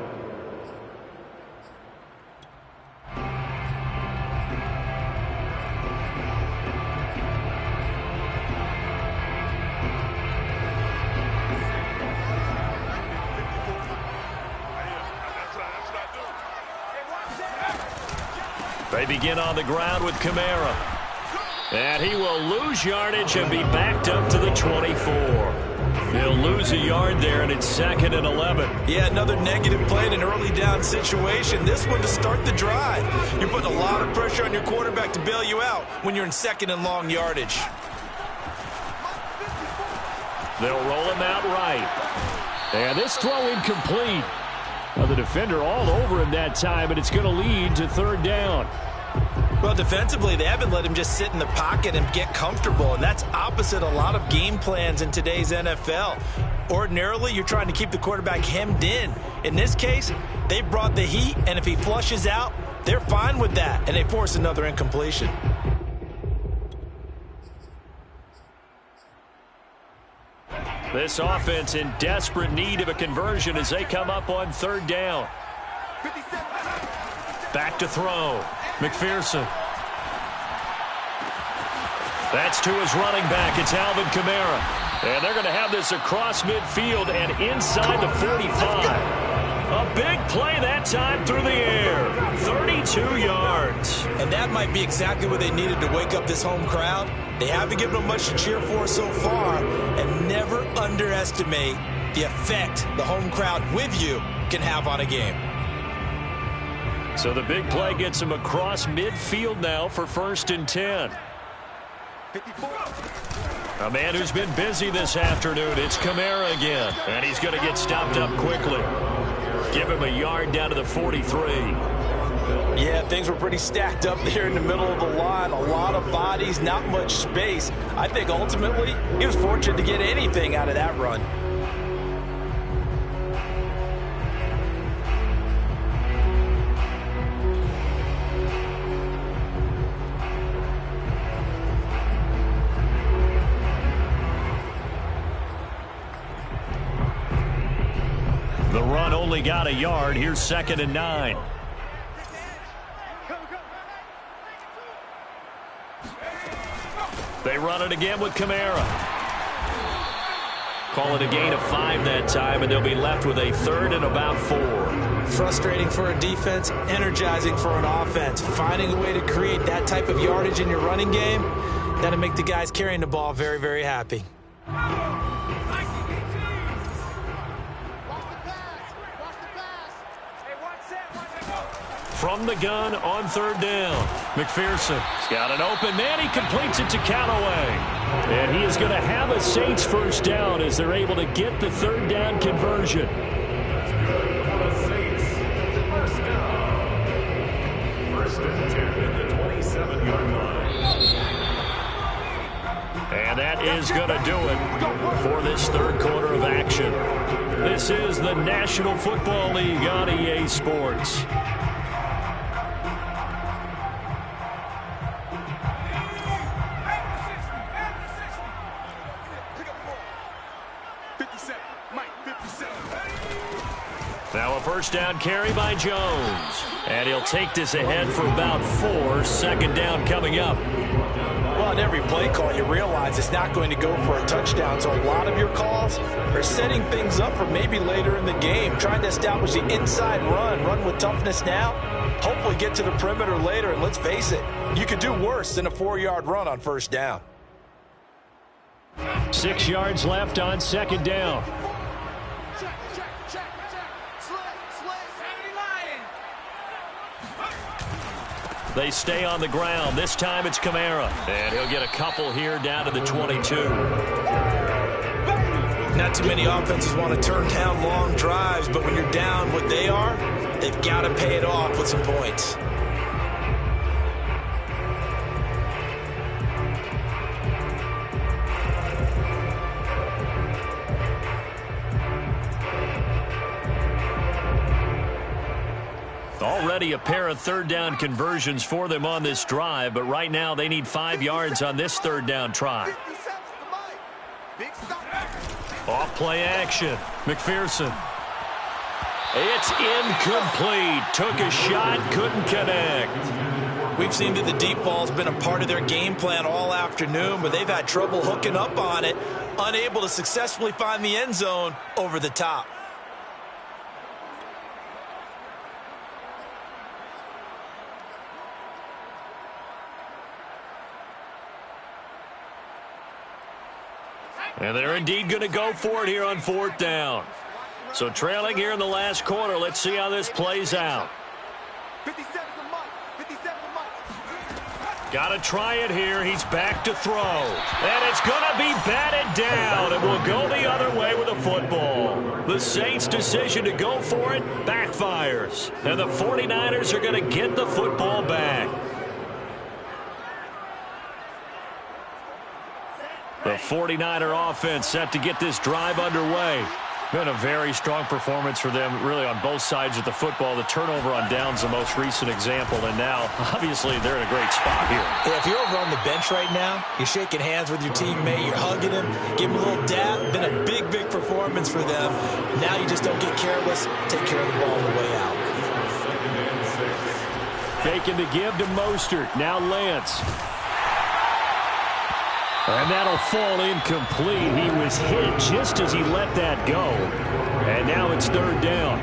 Speaker 2: They begin on the ground with Kamara. And he will lose yardage and be backed up to the 24. He'll lose a yard there, and it's 2nd and 11.
Speaker 6: Yeah, another negative play in an early down situation. This one to start the drive. You're putting a lot of pressure on your quarterback to bail you out when you're in 2nd and long yardage.
Speaker 2: They'll roll him out right. And this throw incomplete. Well, the defender all over him that time, and it's going to lead to 3rd down.
Speaker 6: Well, defensively, they haven't let him just sit in the pocket and get comfortable, and that's opposite a lot of game plans in today's NFL. Ordinarily, you're trying to keep the quarterback hemmed in. In this case, they brought the heat, and if he flushes out, they're fine with that, and they force another incompletion.
Speaker 2: This offense in desperate need of a conversion as they come up on 3rd down. Back to throw. McPherson. That's to his running back. It's Alvin Kamara. And they're going to have this across midfield and inside the 45. A big play that time through the air. 32 yards.
Speaker 6: And that might be exactly what they needed to wake up this home crowd. They haven't given them much to cheer for so far, and never underestimate the effect the home crowd with you can have on a game.
Speaker 2: So the big play gets him across midfield now for 1st and 10. A man who's been busy this afternoon. It's Kamara again. And he's going to get stopped up quickly. Give him a yard down to the 43.
Speaker 6: Yeah, things were pretty stacked up there in the middle of the line. A lot of bodies, not much space. I think ultimately he was fortunate to get anything out of that run.
Speaker 2: The run only got a yard. Here's 2nd and 9. They run it again with Kamara. Call it a gain of 5 that time, and they'll be left with a 3rd and about 4.
Speaker 6: Frustrating for a defense, energizing for an offense. Finding a way to create that type of yardage in your running game, that'll make the guys carrying the ball very, very happy.
Speaker 2: From the gun on 3rd down, McPherson. He's got an open man. He completes it to Callaway. And he is going to have a Saints 1st down as they're able to get the 3rd down conversion.
Speaker 4: Saints, 1st down. 1st and 10 at the 27-yard line.
Speaker 2: And that is going to do it for this 3rd quarter of action. This is the National Football League on EA Sports. Now a 1st down carry by Jones. And he'll take this ahead for about 4. 2nd down coming up.
Speaker 6: Well, on every play call, you realize it's not going to go for a touchdown. So a lot of your calls are setting things up for maybe later in the game, trying to establish the inside run with toughness now, hopefully get to the perimeter later. And let's face it, you could do worse than a 4-yard run on 1st down.
Speaker 2: 6 yards left on 2nd down. They stay on the ground. This time it's Kamara. And he'll get a couple here down to the 22.
Speaker 6: Not too many offenses want to turn down long drives, but when you're down what they are, they've got to pay it off with some points.
Speaker 2: Already a pair of 3rd down conversions for them on this drive, but right now they need 5 yards on this 3rd down try. Off play action. McPherson. It's incomplete. Took a shot, couldn't connect.
Speaker 6: We've seen that the deep ball's been a part of their game plan all afternoon, but they've had trouble hooking up on it, unable to successfully find the end zone over the top.
Speaker 2: And they're indeed going to go for it here on 4th down. So trailing here in the last quarter. Let's see how this plays out. Got to try it here. He's back to throw. And it's going to be batted down. And will go the other way with a football. The Saints' decision to go for it backfires. And the 49ers are going to get the football back. The 49er offense set to get this drive underway. Been a very strong performance for them, really, on both sides of the football. The turnover on downs, the most recent example, and now, obviously, they're in a great spot here.
Speaker 6: Yeah, if you're over on the bench right now, you're shaking hands with your teammate, you're hugging him, give him a little dap. Been a big, big performance for them. Now you just don't get careless. Take care of the ball on the way out.
Speaker 2: Faking the give to Mostert. Now Lance. And that'll fall incomplete. He was hit just as he let that go. And now it's 3rd down.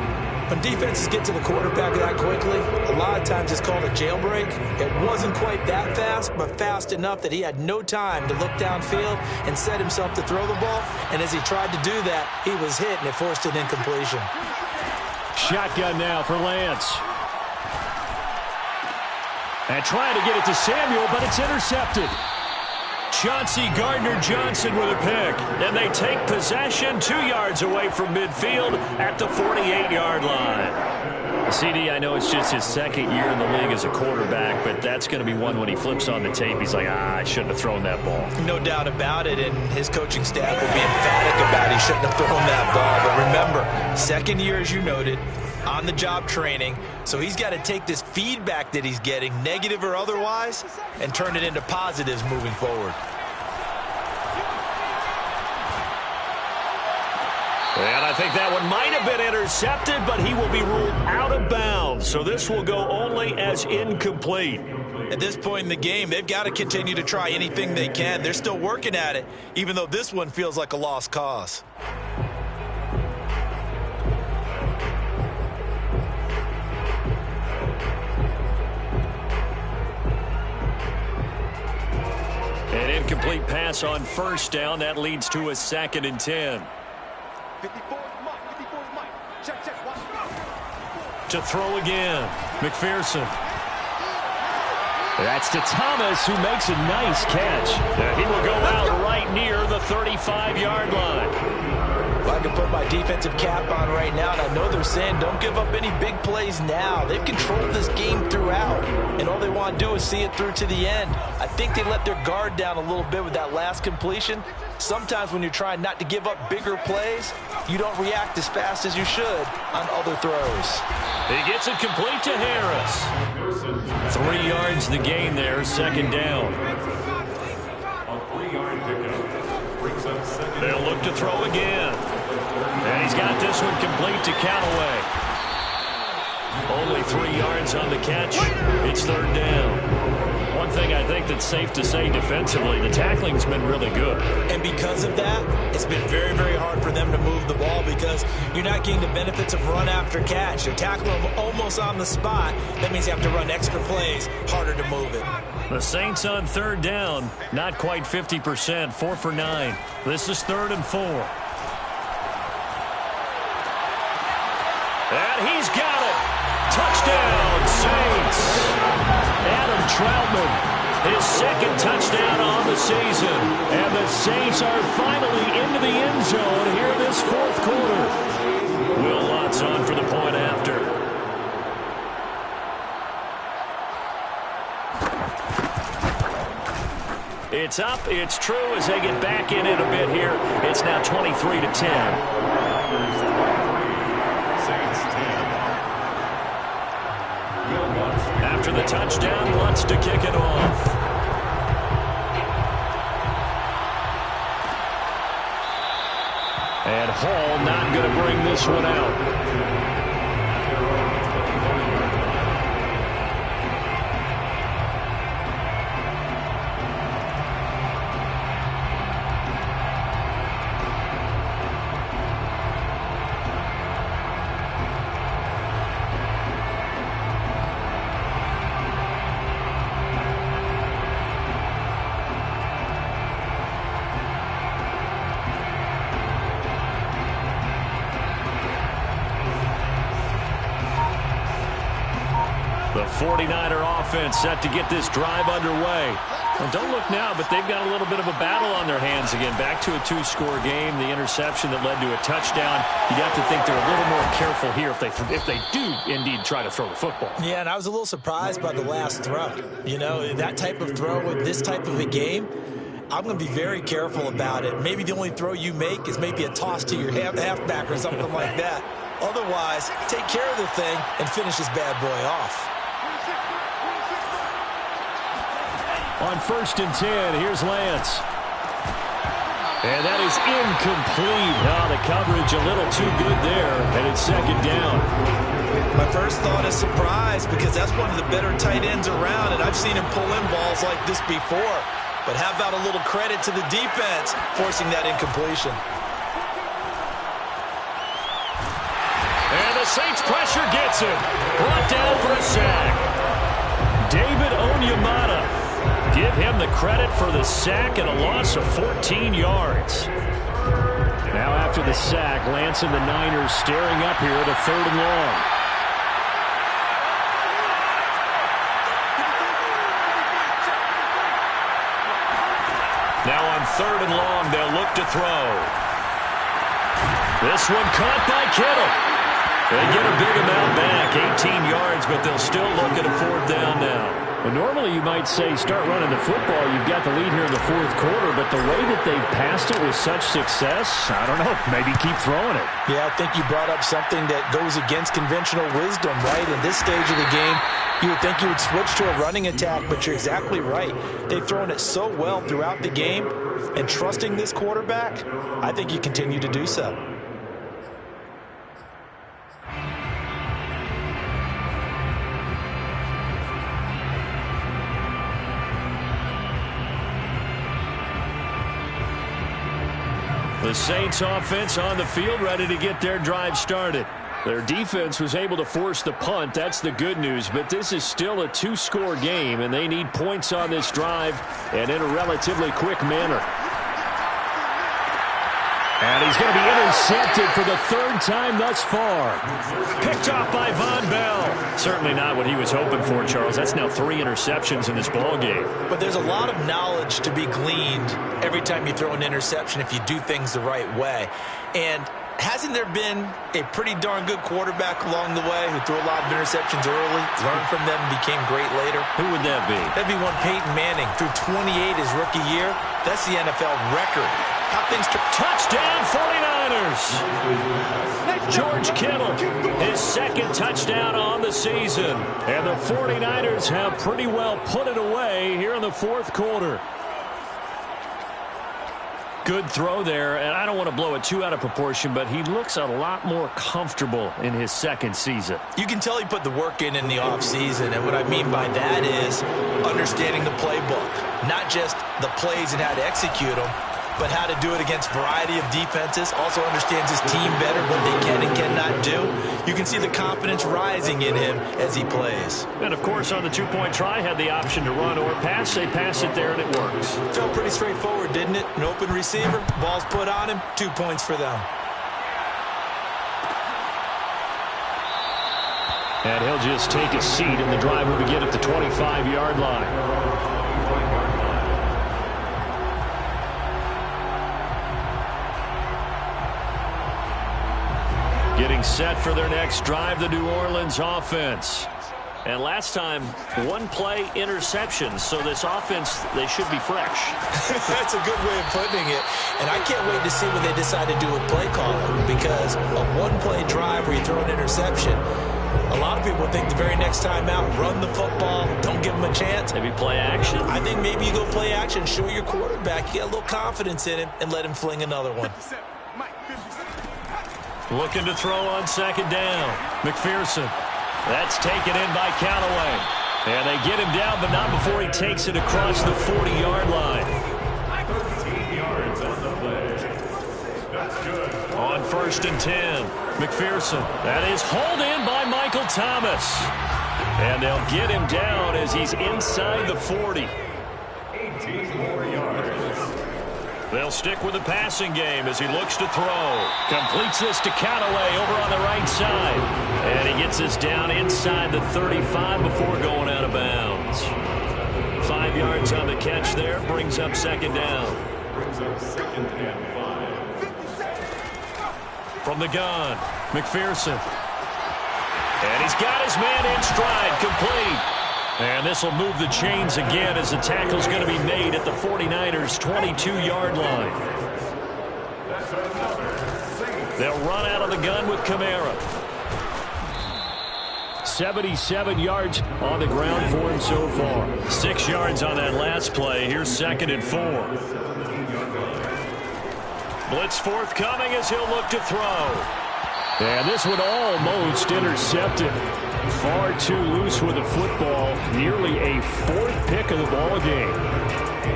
Speaker 6: When defenses get to the quarterback that quickly, a lot of times it's called a jailbreak. It wasn't quite that fast, but fast enough that he had no time to look downfield and set himself to throw the ball. And as he tried to do that, he was hit, and it forced an incompletion.
Speaker 2: Shotgun now for Lance. And trying to get it to Samuel, but it's intercepted. Chauncey Gardner-Johnson with a pick. And they take possession 2 yards away from midfield at the 48-yard line. CD, I know it's just his 2nd year in the league as a quarterback, but that's going to be one when he flips on the tape. He's like, I shouldn't have thrown that ball.
Speaker 6: No doubt about it, and his coaching staff will be emphatic about he shouldn't have thrown that ball. But remember, 2nd year, as you noted, on-the-job training, so he's got to take this feedback that he's getting, negative or otherwise, and turn it into positives moving forward.
Speaker 2: And I think that one might have been intercepted, but he will be ruled out of bounds. So this will go only as incomplete.
Speaker 3: At this point in the game, they've got to continue to try anything they can. They're still working at it, even though this one feels like a lost cause.
Speaker 1: An incomplete pass on first down. That leads to a 2nd and 10.
Speaker 5: 54 Mike. Check.
Speaker 1: To throw again. McPherson. That's to Thomas, who makes a nice catch. He will go out right near the 35-yard line.
Speaker 6: Well, I can put my defensive cap on right now, and I know they're saying don't give up any big plays now. They've controlled this game throughout, and all they want to do is see it through to the end. I think they let their guard down a little bit with that last completion. Sometimes when you're trying not to give up bigger plays, you don't react as fast as you should on other throws.
Speaker 1: He gets it complete to Harris. 3 yards the gain there, 2nd down.
Speaker 4: A 3-yard pickup brings up 2nd.
Speaker 1: They'll look to throw again. And he's got this one complete to Callaway. Only 3 yards on the catch. It's 3rd down. One thing I think that's safe to say defensively, the tackling's been really good.
Speaker 6: And because of that, it's been very, very hard for them to move the ball because you're not getting the benefits of run after catch. You're tackling them almost on the spot. That means you have to run extra plays, harder to move it.
Speaker 1: The Saints on 3rd down, not quite 50%, 4 for 9. This is 3rd and 4. And he's got it. Touchdown, Saints. Adam Troutman, his 2nd touchdown on the season. And the Saints are finally into the end zone here this 4th quarter. Will Lutz on for the point after. It's up, it's true as they get back in it a bit here. It's now 23-10. After the touchdown, Lutz to kick it off. And Hall not going to bring this one out. The 49er offense set to get this drive underway. Well, don't look now, but they've got a little bit of a battle on their hands again. Back to a 2-score game. The interception that led to a touchdown. You'd have to think they're a little more careful here if they do indeed try to throw the football.
Speaker 6: Yeah, and I was a little surprised by the last throw. You know, that type of throw with this type of a game, I'm going to be very careful about it. Maybe the only throw you make is maybe a toss to your halfback or something like that. Otherwise, take care of the thing and finish this bad boy off.
Speaker 1: On 1st and 10, here's Lance. And that is incomplete. The coverage a little too good there, and it's 2nd down.
Speaker 6: My first thought is surprise because that's one of the better tight ends around, and I've seen him pull in balls like this before. But how about a little credit to the defense forcing that incompletion?
Speaker 1: And the Saints pressure gets him. Brought down for a sack. David Onyemata. Give him the credit for the sack and a loss of 14 yards. Now after the sack, Lance and the Niners staring up here at a 3rd and long. Now on 3rd and long, they'll look to throw. This one caught by Kittle. They get a big amount back, 18 yards, but they'll still look at a 4th down now. Well, normally you might say start running the football. You've got the lead here in the 4th quarter, but the way that they've passed it with such success, I don't know, maybe keep throwing it.
Speaker 6: Yeah, I think you brought up something that goes against conventional wisdom, right? In this stage of the game, you would think you would switch to a running attack, but you're exactly right. They've thrown it so well throughout the game, and trusting this quarterback, I think you continue to do so.
Speaker 1: The Saints offense on the field, ready to get their drive started. Their defense was able to force the punt. That's the good news. But this is still a two-score game, and they need points on this drive and in a relatively quick manner. And he's going to be intercepted for the third time thus far. Picked off by Von Bell. Certainly not what he was hoping for, Charles. That's now 3 interceptions in this ball game.
Speaker 6: But there's a lot of knowledge to be gleaned every time you throw an interception if you do things the right way. And hasn't there been a pretty darn good quarterback along the way who threw a lot of interceptions early, learned from them, and became great later?
Speaker 1: Who would that be?
Speaker 6: That'd be one Peyton Manning. Threw 28 his rookie year. That's the NFL record. How things
Speaker 1: touchdown 49ers. George Kittle, his second touchdown on the season. And the 49ers have pretty well put it away here in the fourth quarter. Good throw there, and I don't want to blow it too out of proportion, but he looks a lot more comfortable in his second season.
Speaker 6: You can tell he put the work in the offseason, and what I mean by that is understanding the playbook, not just the plays and how to execute them, but how to do it against a variety of defenses. Also understands his team better, what they can and cannot do. You can see the confidence rising in him as he plays.
Speaker 1: And, of course, on the two-point try, had the option to run or pass. They pass it there, and it works.
Speaker 6: Felt pretty straightforward, didn't it? An open receiver, ball's put on him, 2 points for them.
Speaker 1: And he'll just take a seat, and the drive will begin at the 25-yard line. Getting set for their next drive, the New Orleans offense. And last time, one-play interception. So this offense, they should be fresh.
Speaker 6: That's a good way of putting it. And I can't wait to see what they decide to do with play calling. Because a one-play drive where you throw an interception, a lot of people think the very next time out, run the football, don't give them a chance.
Speaker 1: Maybe play action.
Speaker 6: I think maybe you go play action, show your quarterback, you get a little confidence in him, and let him fling another one.
Speaker 1: Looking to throw on second down. McPherson. That's taken in by Callaway. And they get him down, but not before he takes it across the 40-yard line.
Speaker 4: 13 yards on the play. That's good.
Speaker 1: On 1st and 10. McPherson. That is hauled in by Michael Thomas. And they'll get him down as he's inside the 40.
Speaker 4: 18 more yards.
Speaker 1: They'll stick with the passing game as he looks to throw. Completes this to Callaway over on the right side. And he gets this down inside the 35 before going out of bounds. 5 yards on the catch there. Brings up second down.
Speaker 4: Brings up 2nd and 5.
Speaker 1: From the gun, McPherson. And he's got his man in stride, complete. And this will move the chains again as the tackle's going to be made at the 49ers' 22-yard line. They'll run out of the gun with Kamara. 77 yards on the ground for him so far. 6 yards on that last play. Here's 2nd and 4. Blitz forthcoming as he'll look to throw. And this one almost intercepted. Far too loose with the football. Nearly a 4th pick of the ball game.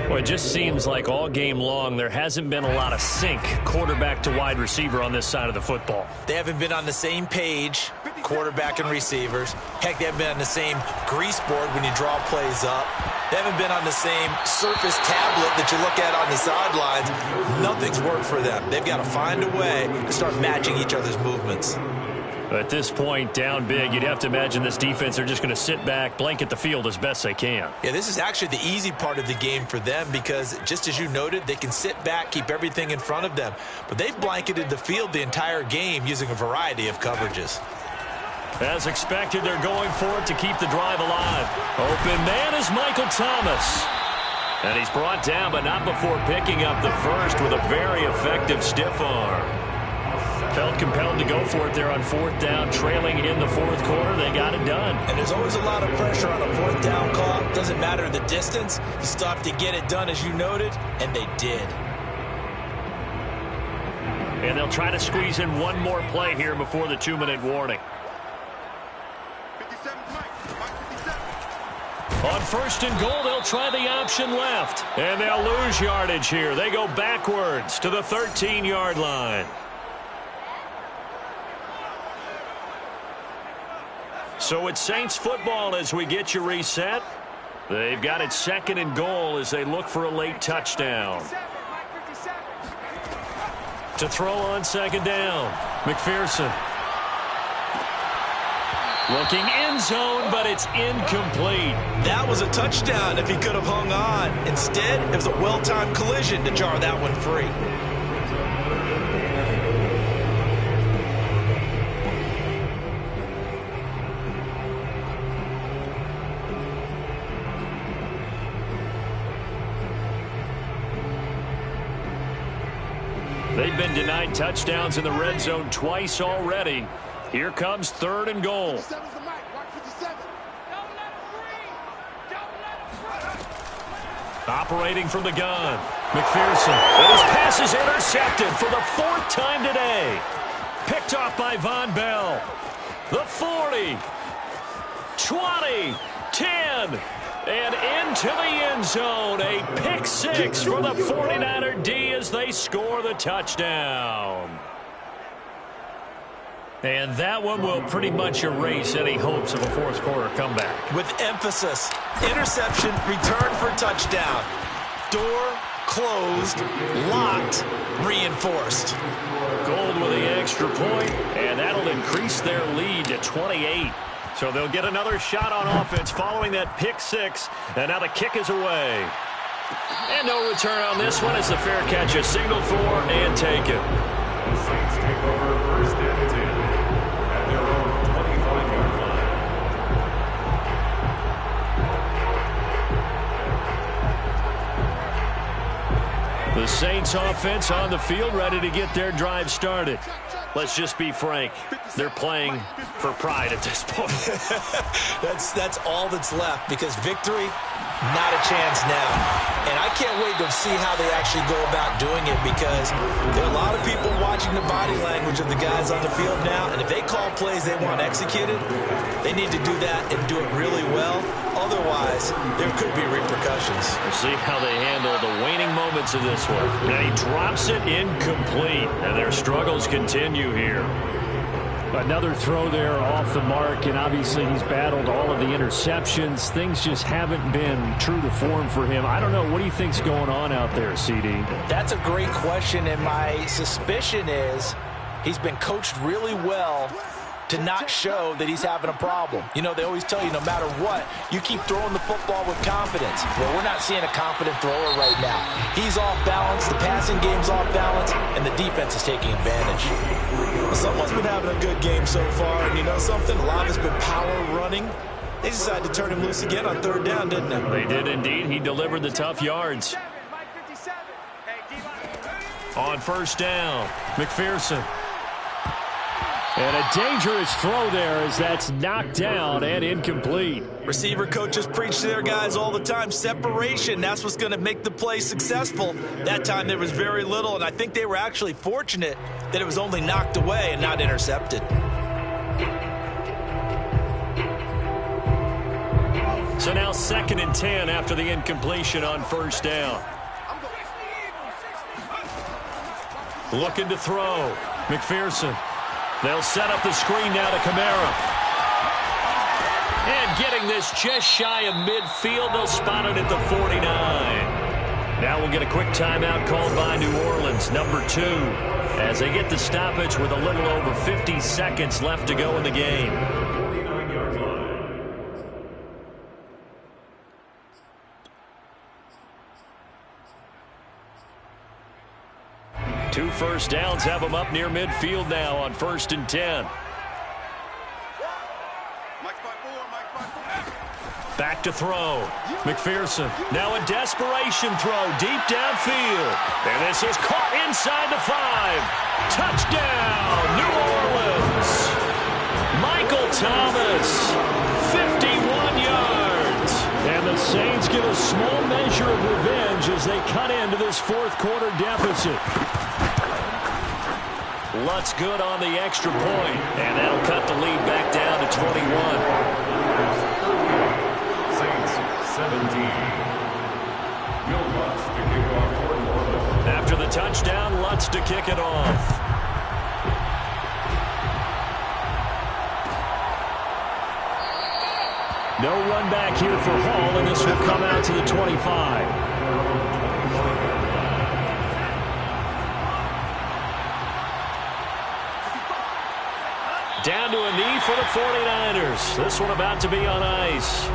Speaker 1: Well, it just seems like all game long there hasn't been a lot of sync quarterback to wide receiver on this side of the football.
Speaker 6: They haven't been on the same page, quarterback and receivers. Heck, they haven't been on the same grease board when you draw plays up. They haven't been on the same surface tablet that you look at on the sidelines. Nothing's worked for them. They've got to find a way to start matching each other's movements.
Speaker 1: At this point, down big, you'd have to imagine this defense are just going to sit back, blanket the field as best they can.
Speaker 6: Yeah, this is actually the easy part of the game for them because, just as you noted, they can sit back, keep everything in front of them. But they've blanketed the field the entire game using a variety of coverages.
Speaker 1: As expected, they're going for it to keep the drive alive. Open man is Michael Thomas. And he's brought down, but not before picking up the first with a very effective stiff arm. Felt compelled to go for it there on 4th down, trailing in the 4th quarter. They got it done.
Speaker 6: And there's always a lot of pressure on a 4th down call. Doesn't matter the distance. You still have to get it done, as you noted, and they did.
Speaker 1: And they'll try to squeeze in one more play here before the 2-minute warning.
Speaker 5: 57, Mike. Mike 57.
Speaker 2: On first and goal, they'll try the option left. And they'll lose yardage here. They go backwards to the 13-yard line. So it's Saints football as we get you reset. They've got it second and goal as they look for a late touchdown. To throw on second down, McPherson. Looking end zone, but it's incomplete.
Speaker 3: That was a touchdown if he could have hung on. Instead, it was a well-timed collision to jar that one free.
Speaker 2: They've been denied touchdowns in the red zone twice already. Here comes third and goal. Operating from the gun, McPherson. And his pass is intercepted for the fourth time today. Picked off by Von Bell. The 40, 20, 10, and into the end zone. A pick six for the 49er D as they score the touchdown. And that one will pretty much erase any hopes of a fourth quarter comeback.
Speaker 3: With emphasis, interception, return for touchdown. Door closed, locked, reinforced.
Speaker 2: Gold with the extra point, and that'll increase their lead to 28. So they'll get another shot on offense following that pick six, and now the kick is away. And no return on this one as the fair catch is signaled for and taken.
Speaker 4: The Saints take over first and 10 at their own 25-yard line.
Speaker 2: The Saints offense on the field ready to get their drive started. Let's just be frank. They're playing for pride at this point.
Speaker 3: That's all that's left because victory, not a chance now. And I can't wait to see how they actually go about doing it because there are a lot of people watching the body language of the guys on the field now. And if they call plays they want executed, they need to do that and do it really well. Otherwise, there could be repercussions.
Speaker 2: We'll see how they handle the waning moments of this one. And he drops it incomplete. And their struggles continue here.
Speaker 7: Another throw there off the mark, and obviously he's battled all of the interceptions. Things just haven't been true to form for him. I don't know. What do you think's going on out there, CD?
Speaker 6: That's a great question, and my suspicion is he's been coached really well to not show that he's having a problem. You know, they always tell you no matter what, you keep throwing the football with confidence. Well, we're not seeing a confident thrower right now. He's off balance, the passing game's off balance, and the defense is taking advantage.
Speaker 3: Well, someone's been having a good game so far, and you know something? A lot has been power running. They decided to turn him loose again on third down, didn't they?
Speaker 2: They did indeed. He delivered the tough yards. On first down, McPherson.
Speaker 7: And a dangerous throw there as that's knocked down and incomplete.
Speaker 3: Receiver coaches preach to their guys all the time. Separation, that's what's going to make the play successful. That time there was very little, and I think they were actually fortunate that it was only knocked away and not intercepted.
Speaker 2: So now second and 10 after the incompletion on first down. Looking to throw. McPherson. They'll set up the screen now to Kamara. And getting this just shy of midfield, they'll spot it at the 49. Now we'll get a quick timeout called by New Orleans, number 2, as they get the stoppage with a little over 50 seconds left to go in the game.
Speaker 4: 49-yard line.
Speaker 2: Two first downs have them up near midfield now on first and 10. Back to throw. McPherson. Now a desperation throw deep downfield. And this is caught inside the 5. Touchdown, New Orleans. Michael Thomas, 51 yards.
Speaker 7: And the Saints get a small measure of revenge as they cut into this fourth quarter deficit.
Speaker 2: Lutz good on the extra point, and that'll cut the lead back down to 21.
Speaker 4: Saints
Speaker 2: to kick it off.
Speaker 7: No run back here for Hall, and this will come out to the 25.
Speaker 2: Down to a knee for the 49ers. This one about to be on ice.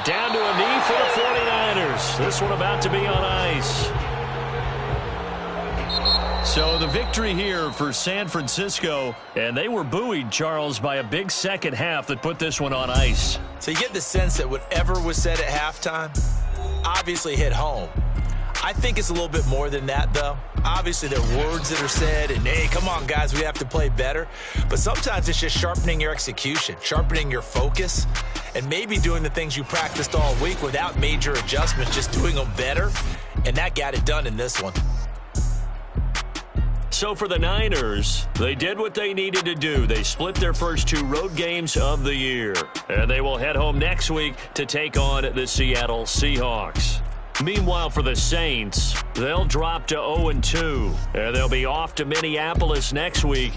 Speaker 2: Down to a knee for the 49ers. This one about to be on ice. So the victory here for San Francisco, and they were buoyed, Charles, by a big second half that put this one on ice.
Speaker 3: So you get the sense that whatever was said at halftime obviously hit home. I think it's a little bit more than that, though. Obviously, there are words that are said, and, hey, come on, guys, we have to play better. But sometimes it's just sharpening your execution, sharpening your focus, and maybe doing the things you practiced all week without major adjustments, just doing them better. And that got it done in this one.
Speaker 2: So for the Niners, they did what they needed to do. They split their first 2 road games of the year. And they will head home next week to take on the Seattle Seahawks. Meanwhile, for the Saints, they'll drop to 0-2. And they'll be off to Minneapolis next week